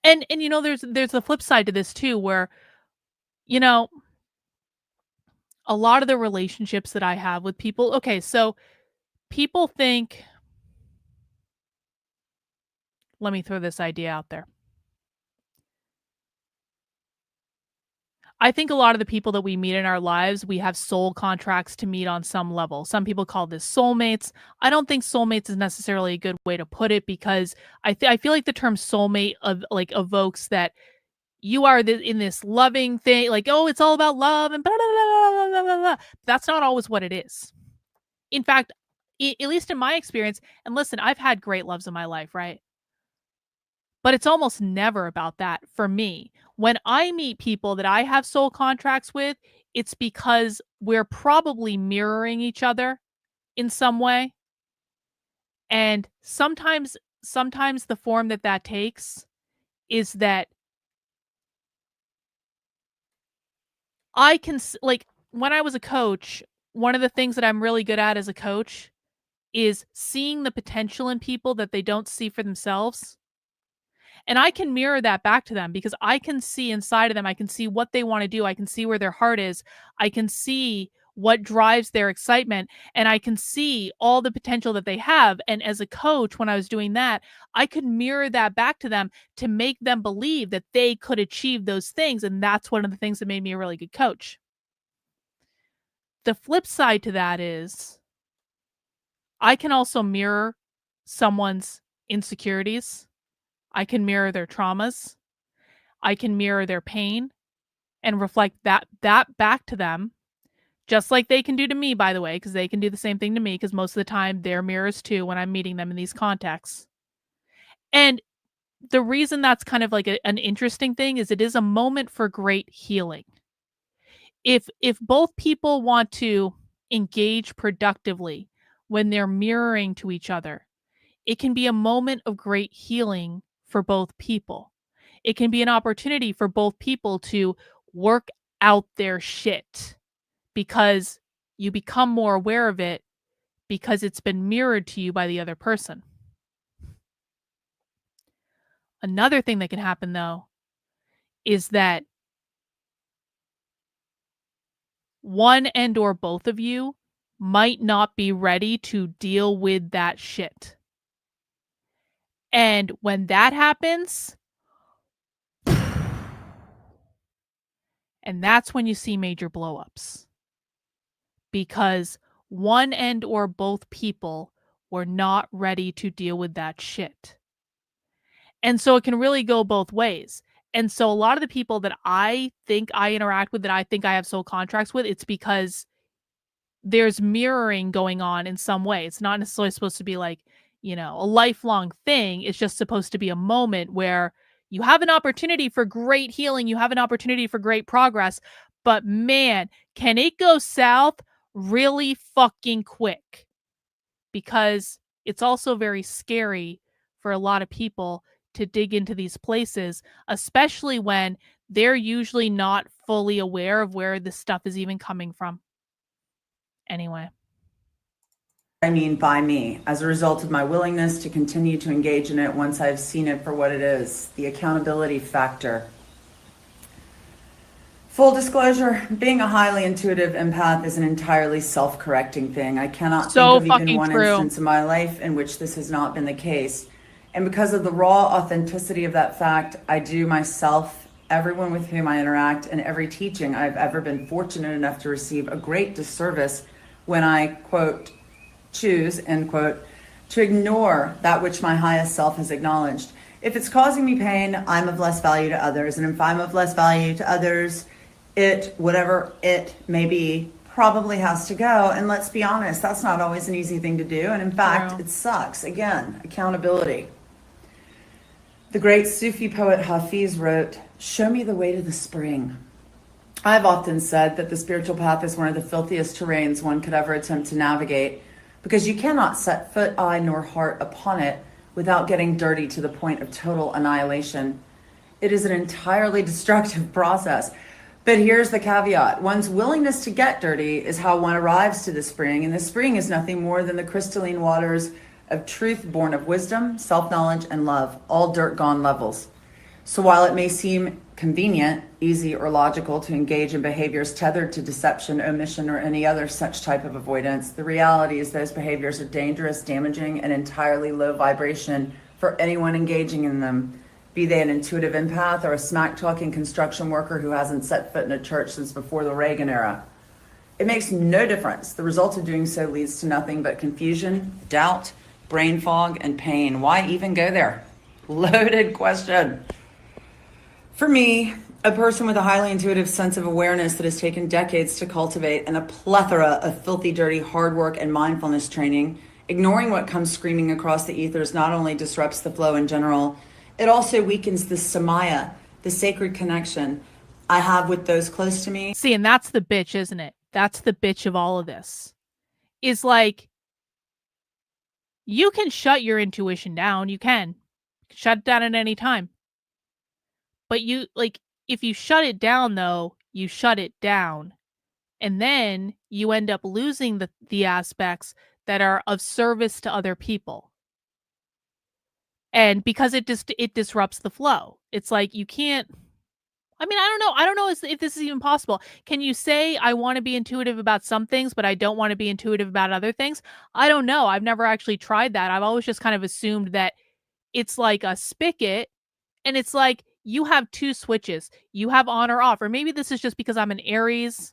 And you know, there's the flip side to this too, where, you know, a lot of the relationships that I have with people, okay, so people think, let me throw this idea out there. I think a lot of the people that we meet in our lives, we have soul contracts to meet on some level. Some people call this soulmates. I don't think soulmates is necessarily a good way to put it because I feel like the term soulmate evokes that you are in this loving thing, like, oh, it's all about love and blah, blah, blah, blah, blah, blah. That's not always what it is. In fact, at least in my experience, and listen, I've had great loves in my life, right? But it's almost never about that for me. When I meet people that I have soul contracts with, it's because we're probably mirroring each other in some way. And sometimes the form that takes is that I can like when I was a coach, one of the things that I'm really good at as a coach is seeing the potential in people that they don't see for themselves. And I can mirror that back to them because I can see inside of them. I can see what they want to do. I can see where their heart is. I can see what drives their excitement. And I can see all the potential that they have. And as a coach, when I was doing that, I could mirror that back to them to make them believe that they could achieve those things. And that's one of the things that made me a really good coach. The flip side to that is I can also mirror someone's insecurities. I can mirror their traumas. I can mirror their pain and reflect that back to them, just like they can do to me, by the way, because they can do the same thing to me because most of the time they're mirrors too when I'm meeting them in these contexts. And the reason that's kind of like an interesting thing is it is a moment for great healing. If both people want to engage productively when they're mirroring to each other, it can be a moment of great healing for both people. It can be an opportunity for both people to work out their shit because you become more aware of it because it's been mirrored to you by the other person. Another thing that can happen though is that one and or both of you might not be ready to deal with that shit. And when that happens, and that's when you see major blowups. Because one and or both people were not ready to deal with that shit. And so it can really go both ways. And so a lot of the people that I think I interact with, that I think I have soul contracts with, it's because there's mirroring going on in some way. It's not necessarily supposed to be like, a lifelong thing. It's just supposed to be a moment where you have an opportunity for great healing. You have an opportunity for great progress. But man, can it go south really fucking quick? Because it's also very scary for a lot of people to dig into these places, especially when they're usually not fully aware of where this stuff is even coming from. Anyway. I mean by me, as a result of my willingness to continue to engage in it once I've seen it for what it is, the accountability factor. Full disclosure, being a highly intuitive empath is an entirely self-correcting thing. I cannot think of even one instance in my life in which this has not been the case. And because of the raw authenticity of that fact, I do myself, everyone with whom I interact, and every teaching I've ever been fortunate enough to receive, a great disservice when I, quote, choose, end quote, to ignore that which my highest self has acknowledged. If it's causing me pain, I'm of less value to others. And if I'm of less value to others, it, whatever it may be, probably has to go. And let's be honest, that's not always an easy thing to do. And in fact, it sucks. Again, accountability. The great Sufi poet Hafiz wrote, "Show me the way to the spring." I've often said that the spiritual path is one of the filthiest terrains one could ever attempt to navigate, because you cannot set foot, eye, nor heart upon it without getting dirty to the point of total annihilation. It is an entirely destructive process. But here's the caveat. One's willingness to get dirty is how one arrives to the spring, and the spring is nothing more than the crystalline waters of truth born of wisdom, self-knowledge, and love, all dirt-gone levels. So while it may seem convenient, easy, or logical to engage in behaviors tethered to deception, omission, or any other such type of avoidance, the reality is those behaviors are dangerous, damaging, and entirely low vibration for anyone engaging in them, be they an intuitive empath or a smack-talking construction worker who hasn't set foot in a church since before the Reagan era. It makes no difference. The result of doing so leads to nothing but confusion, doubt, brain fog, and pain. Why even go there? Loaded question. For me, a person with a highly intuitive sense of awareness that has taken decades to cultivate, and a plethora of filthy, dirty hard work and mindfulness training, ignoring what comes screaming across the ethers not only disrupts the flow in general, it also weakens the samaya, the sacred connection I have with those close to me. See, and that's the bitch, isn't it? That's the bitch of all of this. Is like, you can shut your intuition down. You can shut it down at any time. But you, like, if you shut it down, though, you shut it down. And then you end up losing the aspects that are of service to other people. And because it disrupts the flow. It's like, you can't, I mean, I don't know if this is even possible. Can you say, I want to be intuitive about some things, but I don't want to be intuitive about other things? I don't know. I've never actually tried that. I've always just kind of assumed that it's like a spigot, and it's like, you have two switches. You have on or off. Or maybe this is just because I'm an Aries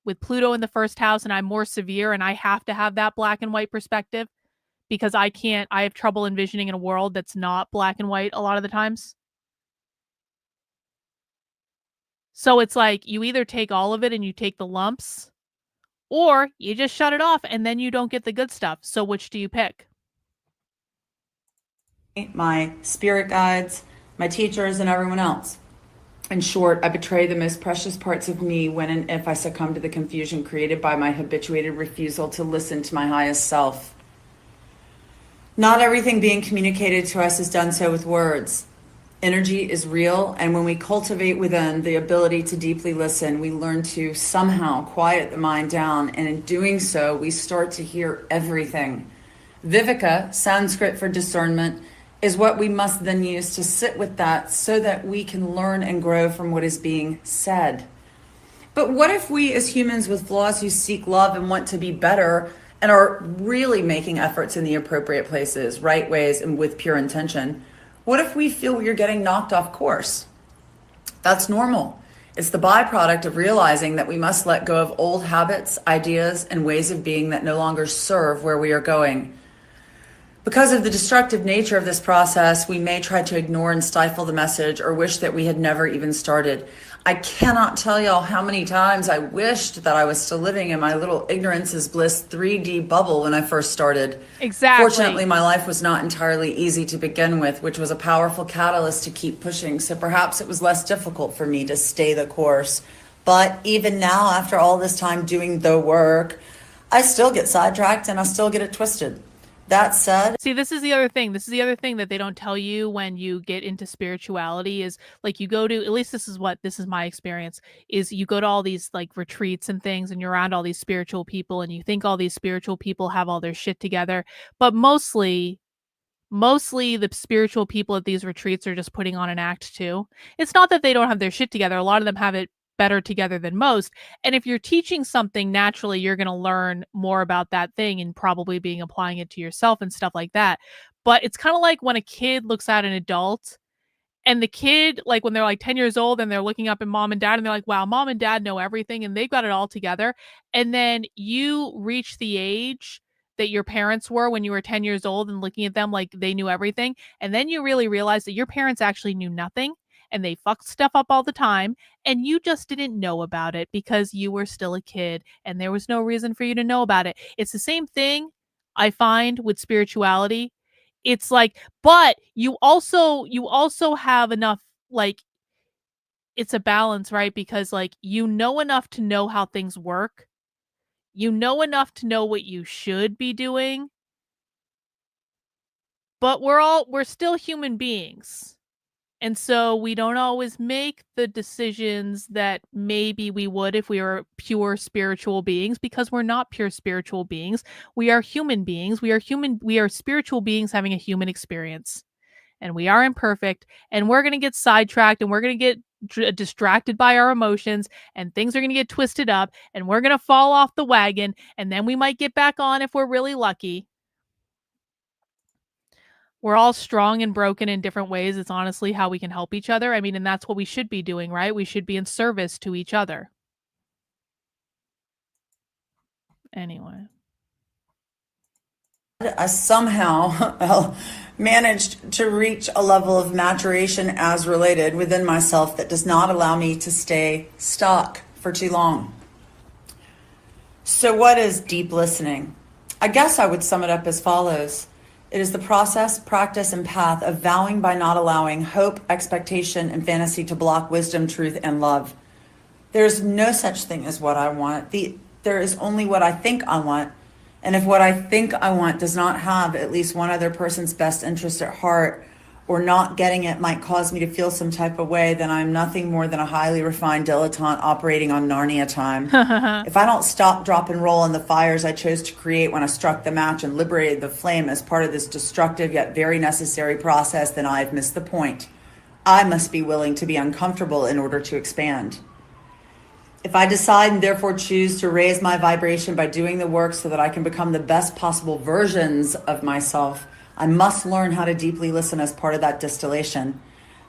with Pluto in the first house and I'm more severe and I have to have that black and white perspective because I have trouble envisioning in a world that's not black and white a lot of the times. So it's like, you either take all of it and you take the lumps, or you just shut it off and then you don't get the good stuff. So which do you pick? My spirit guides, my teachers, and everyone else. In short, I betray the most precious parts of me when and if I succumb to the confusion created by my habituated refusal to listen to my highest self. Not everything being communicated to us is done so with words. Energy is real, and when we cultivate within the ability to deeply listen, we learn to somehow quiet the mind down, and in doing so, we start to hear everything. Viveka, Sanskrit for discernment, is what we must then use to sit with that so that we can learn and grow from what is being said. But what if we as humans with flaws who seek love and want to be better and are really making efforts in the appropriate places, right ways, and with pure intention, what if we feel we are getting knocked off course? That's normal. It's the byproduct of realizing that we must let go of old habits, ideas, and ways of being that no longer serve where we are going. Because of the destructive nature of this process, we may try to ignore and stifle the message or wish that we had never even started. I cannot tell y'all how many times I wished that I was still living in my little ignorance is bliss 3D bubble when I first started. Exactly. Fortunately, my life was not entirely easy to begin with, which was a powerful catalyst to keep pushing. So perhaps it was less difficult for me to stay the course. But even now, after all this time doing the work, I still get sidetracked and I still get it twisted. That said, see, this is the other thing. This is the other thing that they don't tell you when you get into spirituality is like you go to, at least this is my experience, is you go to all these like retreats and things and you're around all these spiritual people and you think all these spiritual people have all their shit together. But mostly the spiritual people at these retreats are just putting on an act too. It's not that they don't have their shit together. A lot of them have it better together than most. And if you're teaching something, naturally, you're going to learn more about that thing and probably being applying it to yourself and stuff like that. But it's kind of like when a kid looks at an adult and the kid, like when they're like 10 years old and they're looking up at mom and dad and they're like, wow, mom and dad know everything and they've got it all together. And then you reach the age that your parents were when you were 10 years old and looking at them like they knew everything. And then you really realize that your parents actually knew nothing and they fucked stuff up all the time. And you just didn't know about it because you were still a kid and there was no reason for you to know about it. It's the same thing I find with spirituality. It's like, but you also have enough, like, it's a balance, right? Because like you know enough to know how things work. You know enough to know what you should be doing. But we're still human beings. And so we don't always make the decisions that maybe we would if we were pure spiritual beings, because we're not pure spiritual beings. We are human beings. We are spiritual beings having a human experience. And we are imperfect, and we're going to get sidetracked, and we're going to get distracted by our emotions, and things are going to get twisted up, and we're going to fall off the wagon, and then we might get back on if we're really lucky. We're all strong and broken in different ways. It's honestly how we can help each other. I mean, and that's what we should be doing, right? We should be in service to each other. Anyway. I somehow managed to reach a level of maturation as related within myself that does not allow me to stay stuck for too long. So what is deep listening? I guess I would sum it up as follows. It is the process, practice, and path of vowing by not allowing hope, expectation, and fantasy to block wisdom, truth, and love. There's no such thing as what I want. There is only what I think I want. And if what I think I want does not have at least one other person's best interest at heart, or not getting it might cause me to feel some type of way, then I'm nothing more than a highly refined dilettante operating on Narnia time. If I don't stop, drop, and roll in the fires I chose to create when I struck the match and liberated the flame as part of this destructive yet very necessary process, then I have missed the point. I must be willing to be uncomfortable in order to expand. If I decide and therefore choose to raise my vibration by doing the work so that I can become the best possible versions of myself, I must learn how to deeply listen as part of that distillation.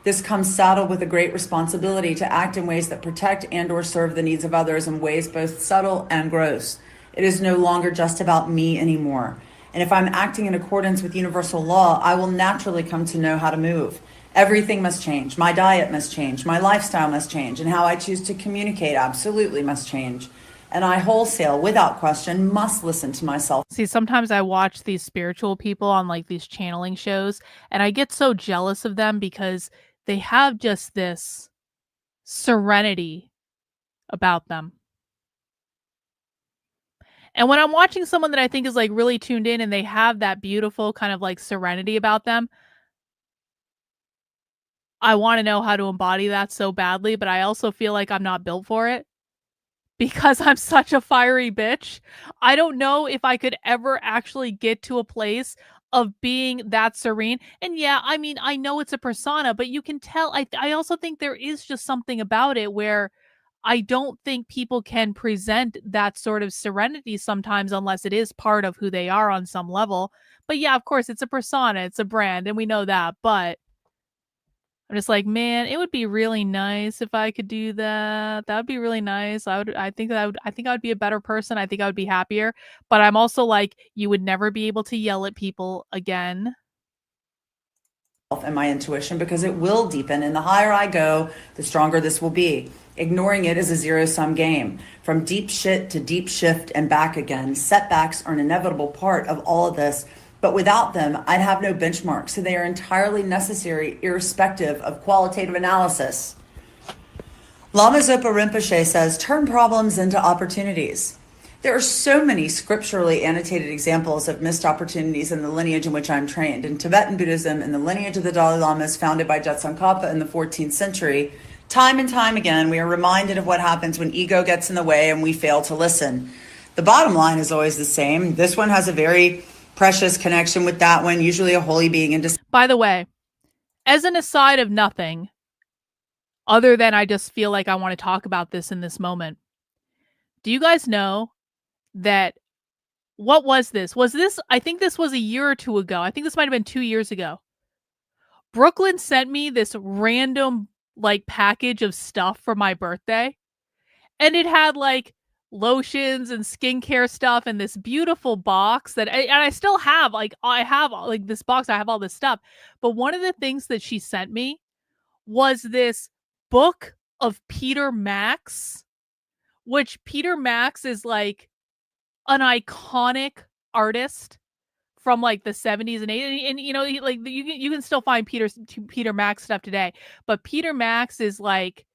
This comes saddled with a great responsibility to act in ways that protect and or serve the needs of others in ways both subtle and gross. It is no longer just about me anymore. And if I'm acting in accordance with universal law, I will naturally come to know how to move. Everything must change. My diet must change. My lifestyle must change. And how I choose to communicate absolutely must change. And I wholesale, without question, must listen to myself. See, sometimes I watch these spiritual people on like these channeling shows, and I get so jealous of them because they have just this serenity about them. And when I'm watching someone that I think is like really tuned in and they have that beautiful kind of like serenity about them, I want to know how to embody that so badly, but I also feel like I'm not built for it. Because I'm such a fiery bitch, I don't know if I could ever actually get to a place of being that serene. And yeah, I mean, I know it's a persona, but you can tell. I also think there is just something about it where I don't think people can present that sort of serenity sometimes unless it is part of who they are on some level. But yeah, of course, it's a persona, it's a brand, and we know that. But I'm just like, man, it would be really nice if I could do that. That would be really nice. I think I would be a better person. I think I would be happier. But I'm also like, you would never be able to yell at people again. And my intuition, because it will deepen, and the higher I go, the stronger this will be. Ignoring it is a zero-sum game. From deep shit to deep shift and back again. Setbacks are an inevitable part of all of this, but without them, I'd have no benchmark. So they are entirely necessary, irrespective of qualitative analysis. Lama Zopa Rinpoche says, turn problems into opportunities. There are so many scripturally annotated examples of missed opportunities in the lineage in which I'm trained. In Tibetan Buddhism, in the lineage of the Dalai Lamas founded by Tsongkhapa in the 14th century, time and time again, we are reminded of what happens when ego gets in the way and we fail to listen. The bottom line is always the same. This one has a very precious connection with that one, usually a holy being. And by the way, as an aside of nothing, other than I just feel like I want to talk about this in this moment, do you guys know that what was this? I think this was a year or two ago. I think this might have been 2 years ago. Brooklyn sent me this random like package of stuff for my birthday. And it had like lotions and skincare stuff in this beautiful box and I still have this box. I have all this stuff. But one of the things that she sent me was this book of Peter Max, which Peter Max is like an iconic artist from like the 70s and 80s, and you know, you can still find Peter Max stuff today, but Peter Max is like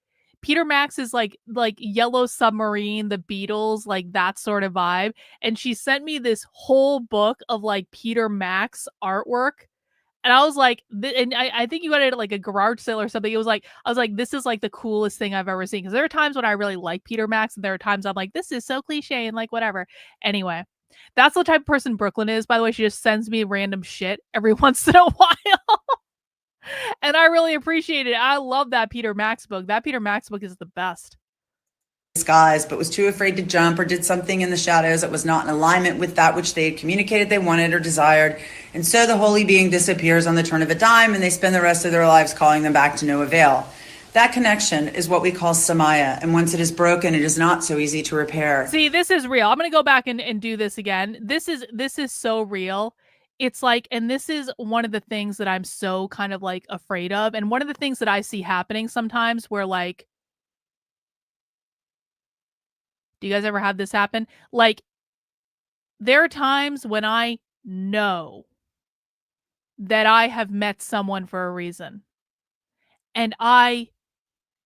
Yellow Submarine, the Beatles, like that sort of vibe. And she sent me this whole book of like Peter Max artwork. And I was like, and I think you got it at like a garage sale or something. I was like, this is like the coolest thing I've ever seen. Because there are times when I really like Peter Max, and there are times I'm like, this is so cliche and like whatever. Anyway, that's the type of person Brooklyn is. By the way, she just sends me random shit every once in a while. And I really appreciate it. I love that Peter Max book. That Peter Max book is the best. Disguise, but was too afraid to jump or did something in the shadows that was not in alignment with that which they had communicated they wanted or desired. And so the holy being disappears on the turn of a dime, and they spend the rest of their lives calling them back to no avail. That connection is what we call samaya, and once it is broken, it is not so easy to repair. See, this is real. I'm going to go back and do this again. This is so real. It's like, and this is one of the things that I'm so kind of like afraid of. And one of the things that I see happening sometimes where like, do you guys ever have this happen? Like, there are times when I know that I have met someone for a reason. And I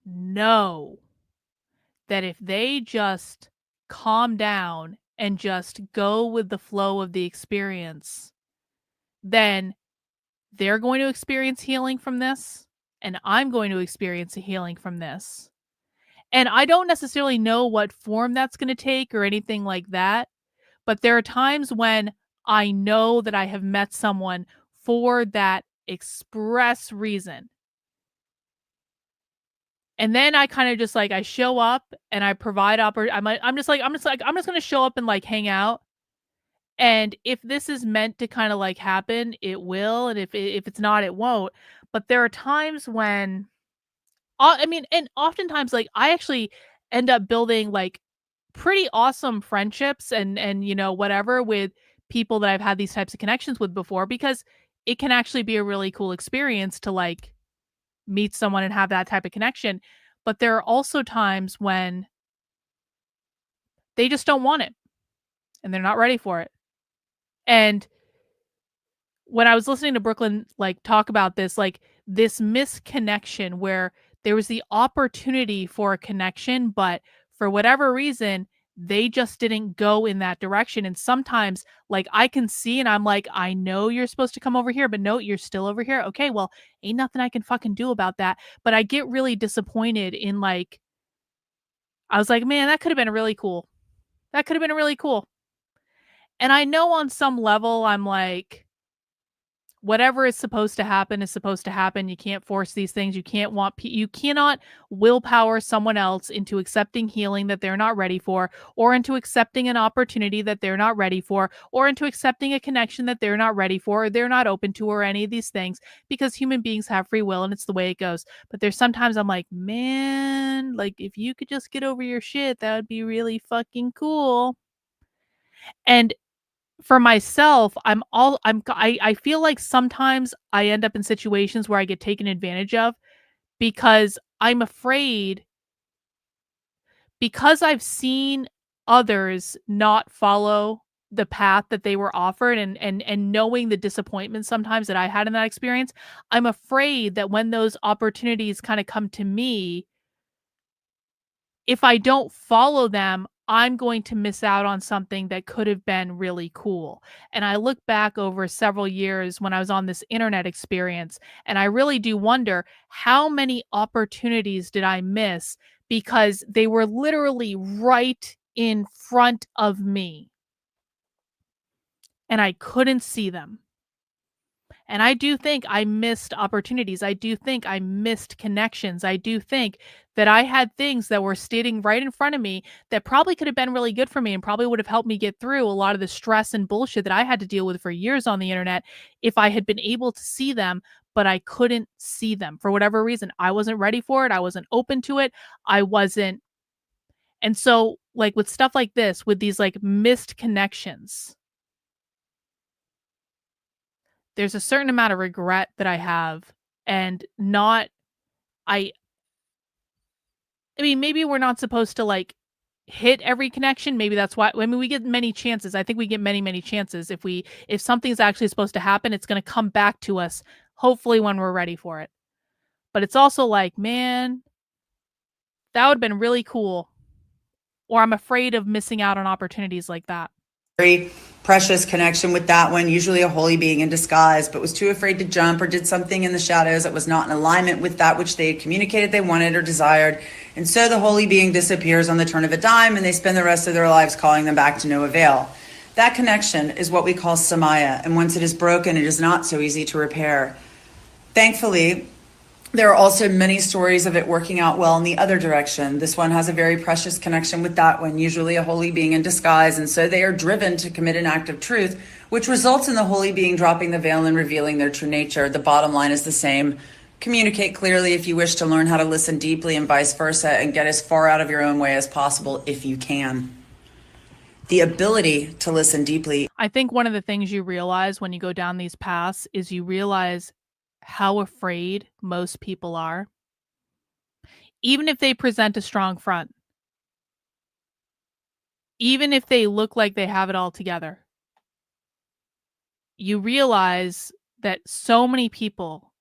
know that if they just calm down and just go with the flow of the experience, then they're going to experience healing from this, and I'm going to experience a healing from this. And I don't necessarily know what form that's going to take or anything like that, but there are times when I know that I have met someone for that express reason. And then I kind of just like, I show up and I provide I'm just going to show up and like hang out. And if this is meant to kind of like happen, it will. And if it's not, it won't. But there are times when, and oftentimes like I actually end up building like pretty awesome friendships and you know, whatever, with people that I've had these types of connections with before, because it can actually be a really cool experience to like meet someone and have that type of connection. But there are also times when they just don't want it and they're not ready for it. And when I was listening to Brooklyn like talk about this, like this misconnection where there was the opportunity for a connection, but for whatever reason, they just didn't go in that direction. And sometimes like I can see and I'm like, I know you're supposed to come over here, but no, you're still over here. Okay, well, ain't nothing I can fucking do about that. But I get really disappointed in like, I was like, man, that could have been really cool. That could have been really cool. And I know on some level, I'm like, whatever is supposed to happen is supposed to happen. You can't force these things. You cannot willpower someone else into accepting healing that they're not ready for, or into accepting an opportunity that they're not ready for, or into accepting a connection that they're not ready for, or they're not open to, or any of these things, because human beings have free will and it's the way it goes. But there's sometimes I'm like, man, like if you could just get over your shit, that would be really fucking cool. And for myself, I feel like sometimes I end up in situations where I get taken advantage of because I'm afraid, because I've seen others not follow the path that they were offered, and knowing the disappointment sometimes that I had in that experience, I'm afraid that when those opportunities kind of come to me, if I don't follow them, I'm going to miss out on something that could have been really cool. And I look back over several years when I was on this internet experience, and I really do wonder, how many opportunities did I miss because they were literally right in front of me and I couldn't see them. And I do think I missed opportunities. I do think I missed connections. I do think that I had things that were sitting right in front of me that probably could have been really good for me and probably would have helped me get through a lot of the stress and bullshit that I had to deal with for years on the internet if I had been able to see them, but I couldn't see them for whatever reason. I wasn't ready for it. I wasn't open to it. I wasn't. And so, like with stuff like this, with these like missed connections, there's a certain amount of regret that I have, and not I I mean, maybe we're not supposed to like hit every connection. Maybe that's why, I mean, we get many chances. I think we get many, many chances. If something's actually supposed to happen, it's going to come back to us, hopefully when we're ready for it. But it's also like, man, that would have been really cool. Or I'm afraid of missing out on opportunities like that. Very precious connection with that one, usually a holy being in disguise, but was too afraid to jump or did something in the shadows that was not in alignment with that which they had communicated they wanted or desired. And so the holy being disappears on the turn of a dime, and they spend the rest of their lives calling them back to no avail. That connection is what we call samaya, and once it is broken, it is not so easy to repair. Thankfully, there are also many stories of it working out well in the other direction. This one has a very precious connection with that one, usually a holy being in disguise, and so they are driven to commit an act of truth, which results in the holy being dropping the veil and revealing their true nature. The bottom line is the same. Communicate clearly if you wish to learn how to listen deeply, and vice versa, and get as far out of your own way as possible if you can. The ability to listen deeply. I think one of the things you realize when you go down these paths is you realize how afraid most people are, even if they present a strong front, even if they look like they have it all together. You realize that so many people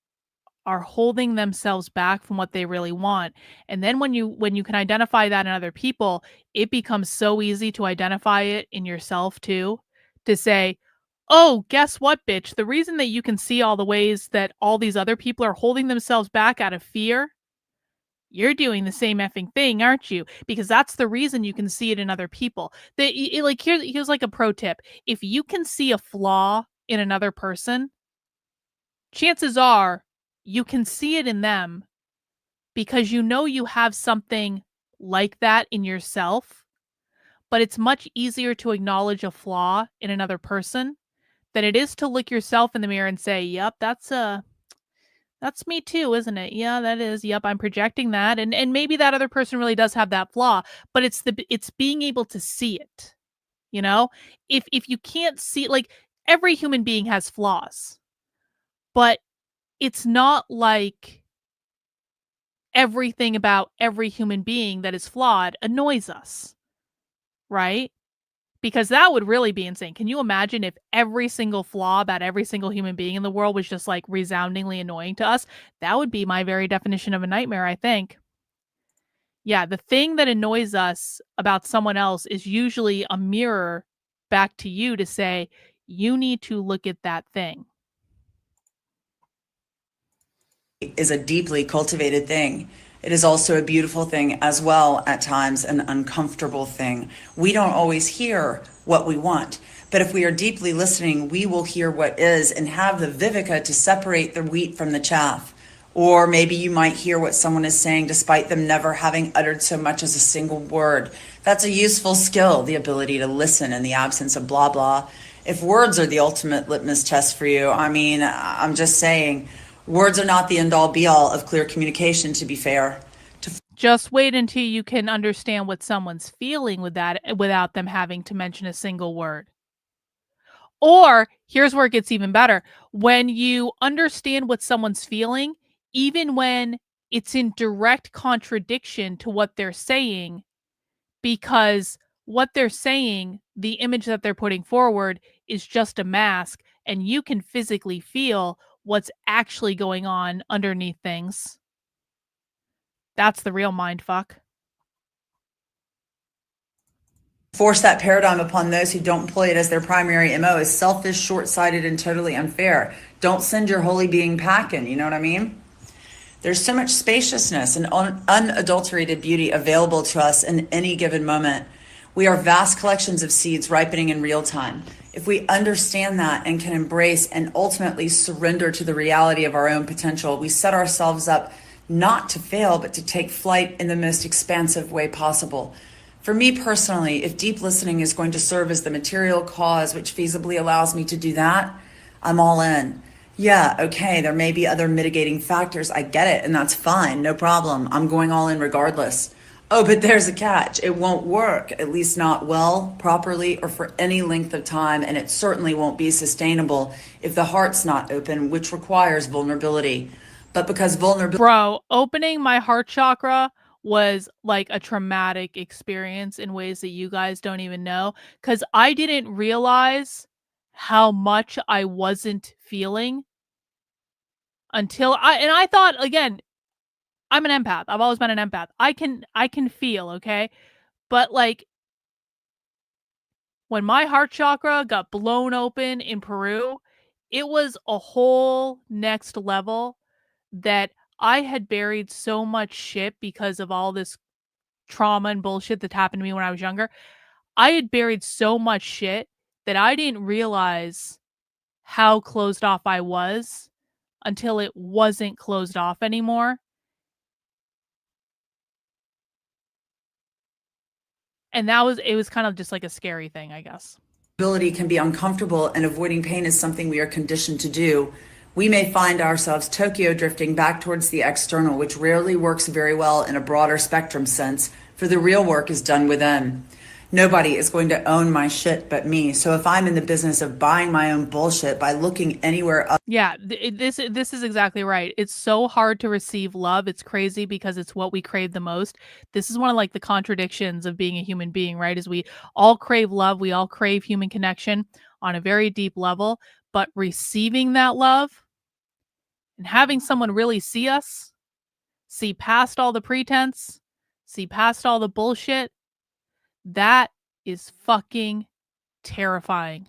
are holding themselves back from what they really want. And then when you can identify that in other people, it becomes so easy to identify it in yourself too, to say, oh, guess what, bitch? The reason that you can see all the ways that all these other people are holding themselves back out of fear, you're doing the same effing thing, aren't you? Because that's the reason you can see it in other people. Here's like a pro tip. If you can see a flaw in another person, chances are you can see it in them because you know you have something like that in yourself. But it's much easier to acknowledge a flaw in another person than it is to look yourself in the mirror and say, yep, that's me too, isn't it? Yeah, that is. Yep, I'm projecting that. And maybe that other person really does have that flaw, but it's being able to see it. You know? If you can't see, like, every human being has flaws. But it's not like everything about every human being that is flawed annoys us. Right? Because that would really be insane. Can you imagine if every single flaw about every single human being in the world was just like resoundingly annoying to us? That would be my very definition of a nightmare, I think. Yeah, the thing that annoys us about someone else is usually a mirror back to you to say, you need to look at that thing. Is a deeply cultivated thing. It is also a beautiful thing as well, at times an uncomfortable thing. We don't always hear what we want, but But if we are deeply listening, we will hear what is and have the viveka to separate the wheat from the chaff. Or maybe you might hear what someone is saying despite them never having uttered so much as a single word. That's a useful skill, the ability to listen in the absence of blah blah. If words are the ultimate litmus test for you, I mean, I'm just saying, words are not the end-all be-all of clear communication, to be fair. Just wait until you can understand what someone's feeling with that without them having to mention a single word. Or here's where it gets even better. When you understand what someone's feeling, even when it's in direct contradiction to what they're saying, because what they're saying, the image that they're putting forward, is just a mask, and you can physically feel what's actually going on underneath things. That's the real mind fuck. Force that paradigm upon those who don't employ it as their primary MO is selfish, short-sighted, and totally unfair. Don't send your holy being packing, you know what I mean? There's so much spaciousness and unadulterated beauty available to us in any given moment. We are vast collections of seeds ripening in real time. If we understand that and can embrace and ultimately surrender to the reality of our own potential, we set ourselves up not to fail, but to take flight in the most expansive way possible. For me personally, if deep listening is going to serve as the material cause which feasibly allows me to do that, I'm all in. Yeah, okay, there may be other mitigating factors. I get it, and that's fine, no problem. I'm going all in regardless. Oh, but there's a catch. It won't work, at least not well, properly, or for any length of time, and it certainly won't be sustainable if the heart's not open, which requires vulnerability. But because vulnerability... Bro, opening my heart chakra was like a traumatic experience in ways that you guys don't even know, because I didn't realize how much I wasn't feeling until I thought, again, I'm an empath. I've always been an empath. I can feel, okay? But like when my heart chakra got blown open in Peru, it was a whole next level that I had buried so much shit because of all this trauma and bullshit that happened to me when I was younger. I had buried so much shit that I didn't realize how closed off I was until it wasn't closed off anymore. And it was kind of just like a scary thing, I guess. Ability can be uncomfortable, and avoiding pain is something we are conditioned to do. We may find ourselves Tokyo drifting back towards the external, which rarely works very well in a broader spectrum sense, for the real work is done within. Nobody is going to own my shit but me. So if I'm in the business of buying my own bullshit by looking anywhere else... Yeah, this is exactly right. It's so hard to receive love. It's crazy because it's what we crave the most. This is one of like the contradictions of being a human being, right? Is we all crave love. We all crave human connection on a very deep level, but receiving that love and having someone really see us, see past all the pretense, see past all the bullshit, that is fucking terrifying.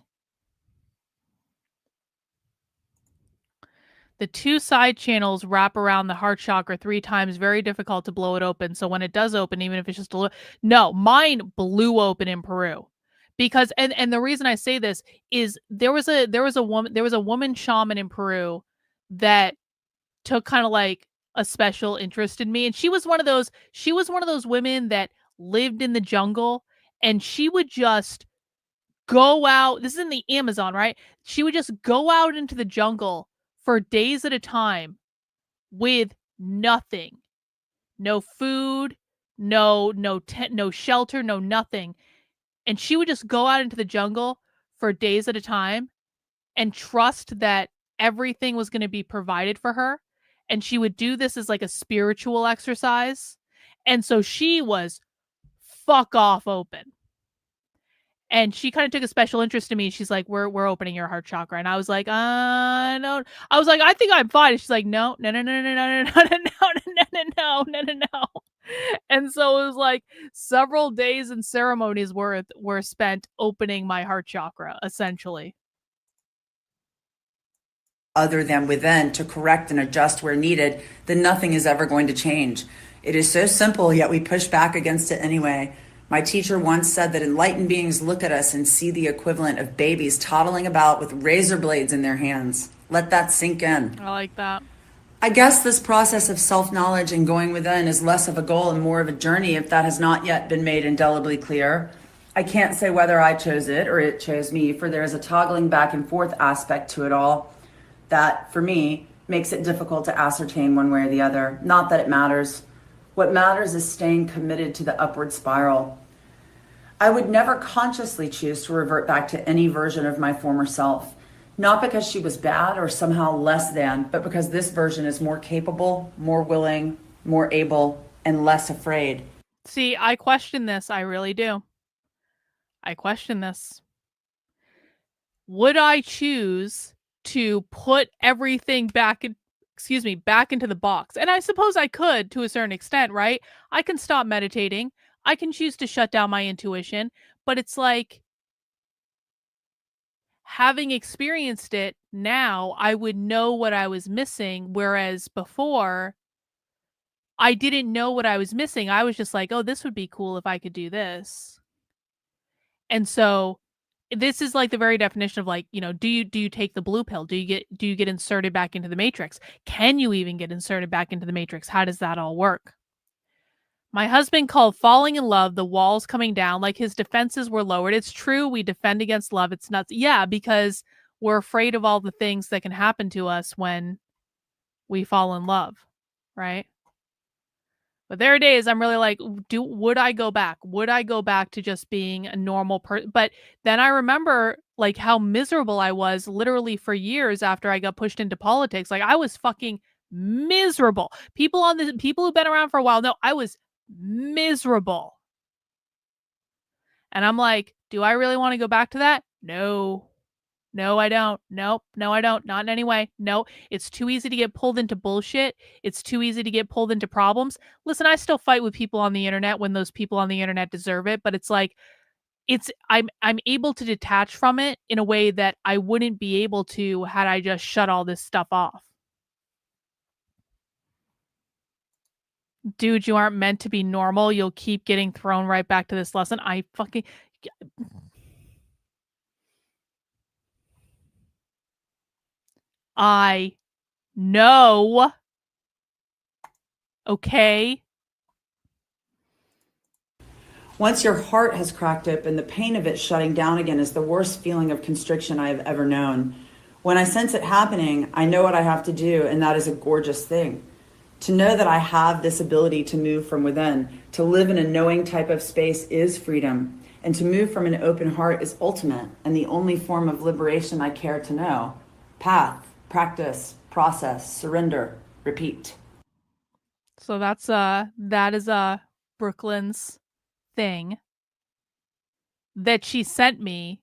The two side channels wrap around the heart chakra 3 times, very difficult to blow it open. So when it does open, even if it's just a little... No, mine blew open in Peru. Because and the reason I say this is there was a woman shaman in Peru that took kind of like a special interest in me, and she was one of those women that lived in the jungle, and she would just go out. This is in the Amazon, right? She would just go out into the jungle for days at a time with nothing. No food, no tent, no shelter, no nothing. And she would just go out into the jungle for days at a time and trust that everything was going to be provided for her. And she would do this as like a spiritual exercise. And so she was fuck off open. And she kind of took a special interest in me. She's like, we're opening your heart chakra. And I was like, no. I was like, I think I'm fine. And she's like, no. And so it was like several days and ceremonies were spent opening my heart chakra, essentially. Other than within to correct and adjust where needed, then nothing is ever going to change. It is so simple, yet we push back against it anyway. My teacher once said that enlightened beings look at us and see the equivalent of babies toddling about with razor blades in their hands. Let that sink in. I like that. I guess this process of self-knowledge and going within is less of a goal and more of a journey if that has not yet been made indelibly clear. I can't say whether I chose it or it chose me, for there is a toggling back and forth aspect to it all that, for me, makes it difficult to ascertain one way or the other. Not that it matters. What matters is staying committed to the upward spiral. I would never consciously choose to revert back to any version of my former self. Not because she was bad or somehow less than, but because this version is more capable, more willing, more able, and less afraid. See, I question this. I really do. I question this. Would I choose to put everything back into the box? And I suppose I could to a certain extent, right? I can stop meditating. I can choose to shut down my intuition, but it's like, having experienced it now, I would know what I was missing, whereas before, I didn't know what I was missing. I was just like, "Oh, this would be cool if I could do this." And so, this is like the very definition of like, do you take the blue pill? Do you get inserted back into the matrix? Can you even get inserted back into the matrix? How does that all work? My husband called falling in love the walls coming down, like his defenses were lowered. It's true, we defend against love. It's nuts. Yeah, because we're afraid of all the things that can happen to us when we fall in love, right? But there are days I'm really like, would I go back? Would I go back to just being a normal person? But then I remember like how miserable I was literally for years after I got pushed into politics. Like I was fucking miserable. People who've been around for a while know I was miserable. And I'm like, do I really want to go back to that? No. No, I don't. Nope. No, I don't. Not in any way. No, it's too easy to get pulled into bullshit. It's too easy to get pulled into problems. Listen, I still fight with people on the internet when those people on the internet deserve it, but it's like I'm able to detach from it in a way that I wouldn't be able to had I just shut all this stuff off. Dude, you aren't meant to be normal. You'll keep getting thrown right back to this lesson. I know. Okay. Once your heart has cracked open, the pain of it shutting down again is the worst feeling of constriction I have ever known. When I sense it happening, I know what I have to do, and that is a gorgeous thing. To know that I have this ability to move from within, to live in a knowing type of space is freedom. And to move from an open heart is ultimate and the only form of liberation I care to know. Path, practice, process, surrender, repeat. So that is Brooklyn's thing that she sent me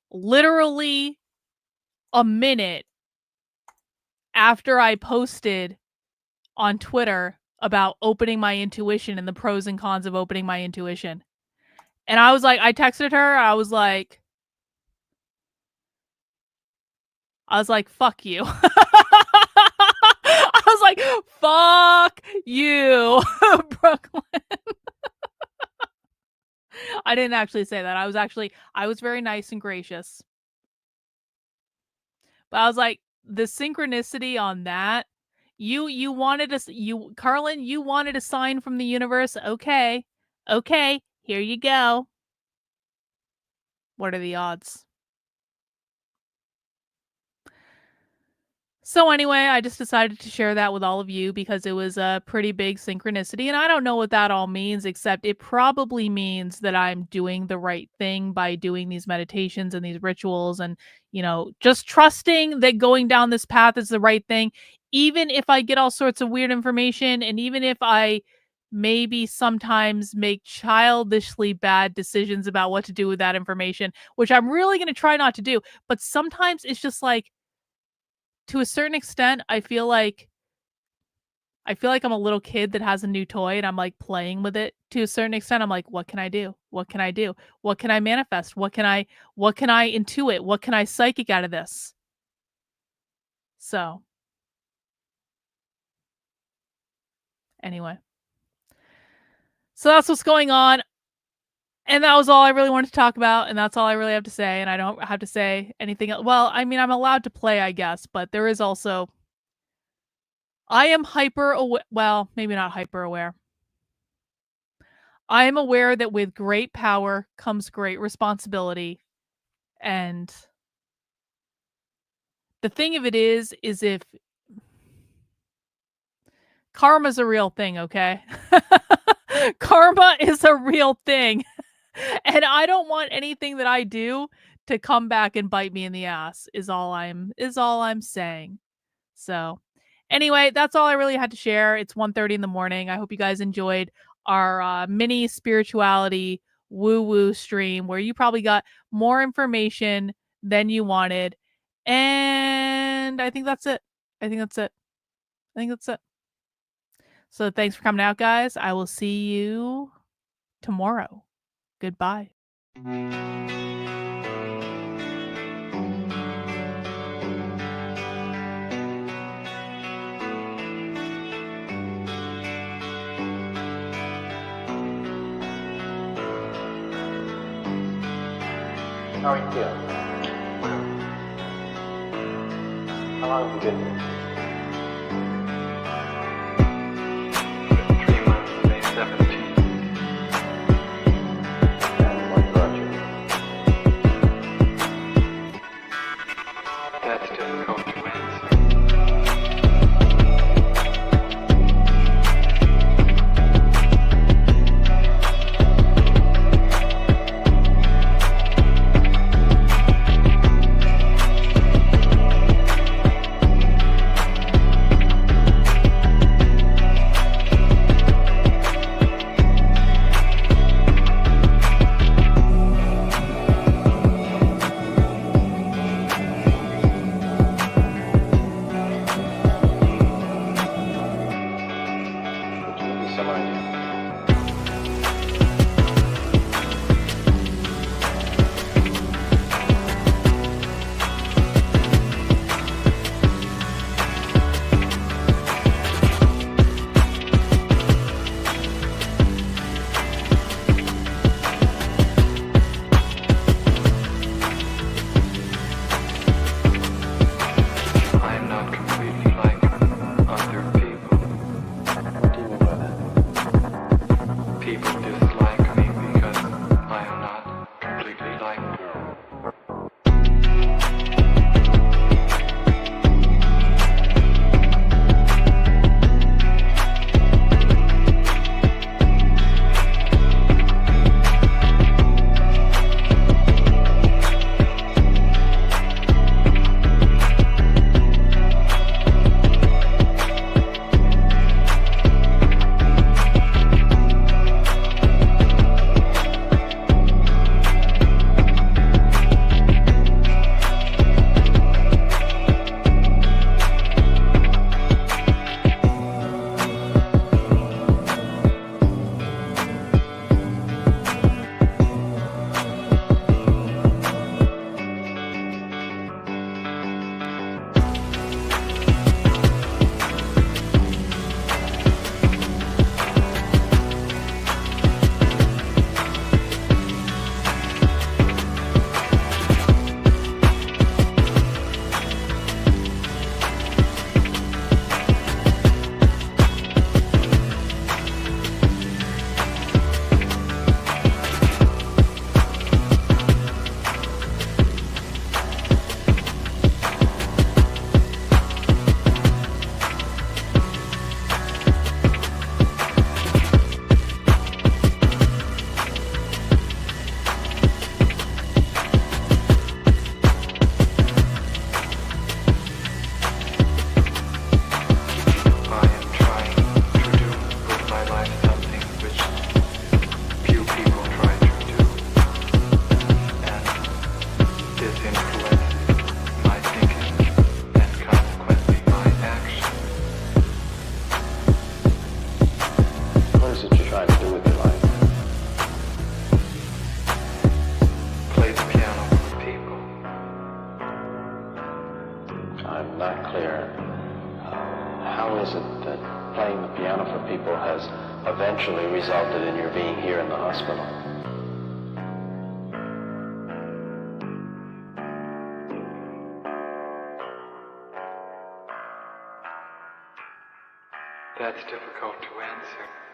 literally a minute after I posted on Twitter about opening my intuition and the pros and cons of opening my intuition. And I was like, I texted her, I was like, fuck you. I was like, fuck you, Brooklyn. I didn't actually say that. I was very nice and gracious. But I was like, the synchronicity on that, Karlyn, you wanted a sign from the universe. Okay, here you go. What are the odds? So anyway, I just decided to share that with all of you because it was a pretty big synchronicity, and I don't know what that all means, except it probably means that I'm doing the right thing by doing these meditations and these rituals and, just trusting that going down this path is the right thing, even if I get all sorts of weird information, and even if I maybe sometimes make childishly bad decisions about what to do with that information, which I'm really going to try not to do. But sometimes it's just like, to a certain extent, I feel like I'm a little kid that has a new toy and I'm like playing with it to a certain extent. I'm like, what can I do? What can I do? What can I manifest? What can I intuit? What can I psychic out of this? So anyway. So that's what's going on. And that was all I really wanted to talk about, and that's all I really have to say, and I don't have to say anything else. Well, I mean, I'm allowed to play, I guess, but there is also I am hyper aware. Well, maybe not hyper aware. I am aware that with great power comes great responsibility, and the thing of it is if karma's a real thing, okay? Karma is a real thing. And I don't want anything that I do to come back and bite me in the ass is all I'm saying. So, anyway, that's all I really had to share. It's 1:30 in the morning. I hope you guys enjoyed our mini spirituality woo-woo stream where you probably got more information than you wanted. And I think that's it. I think that's it. So thanks for coming out, guys. I will see you tomorrow. Goodbye. How are you feeling? How long have you been here? 3 months, May 17th. And what brought you? That's difficult to answer. playing the piano for people has eventually resulted in your being here in the hospital. That's difficult to answer.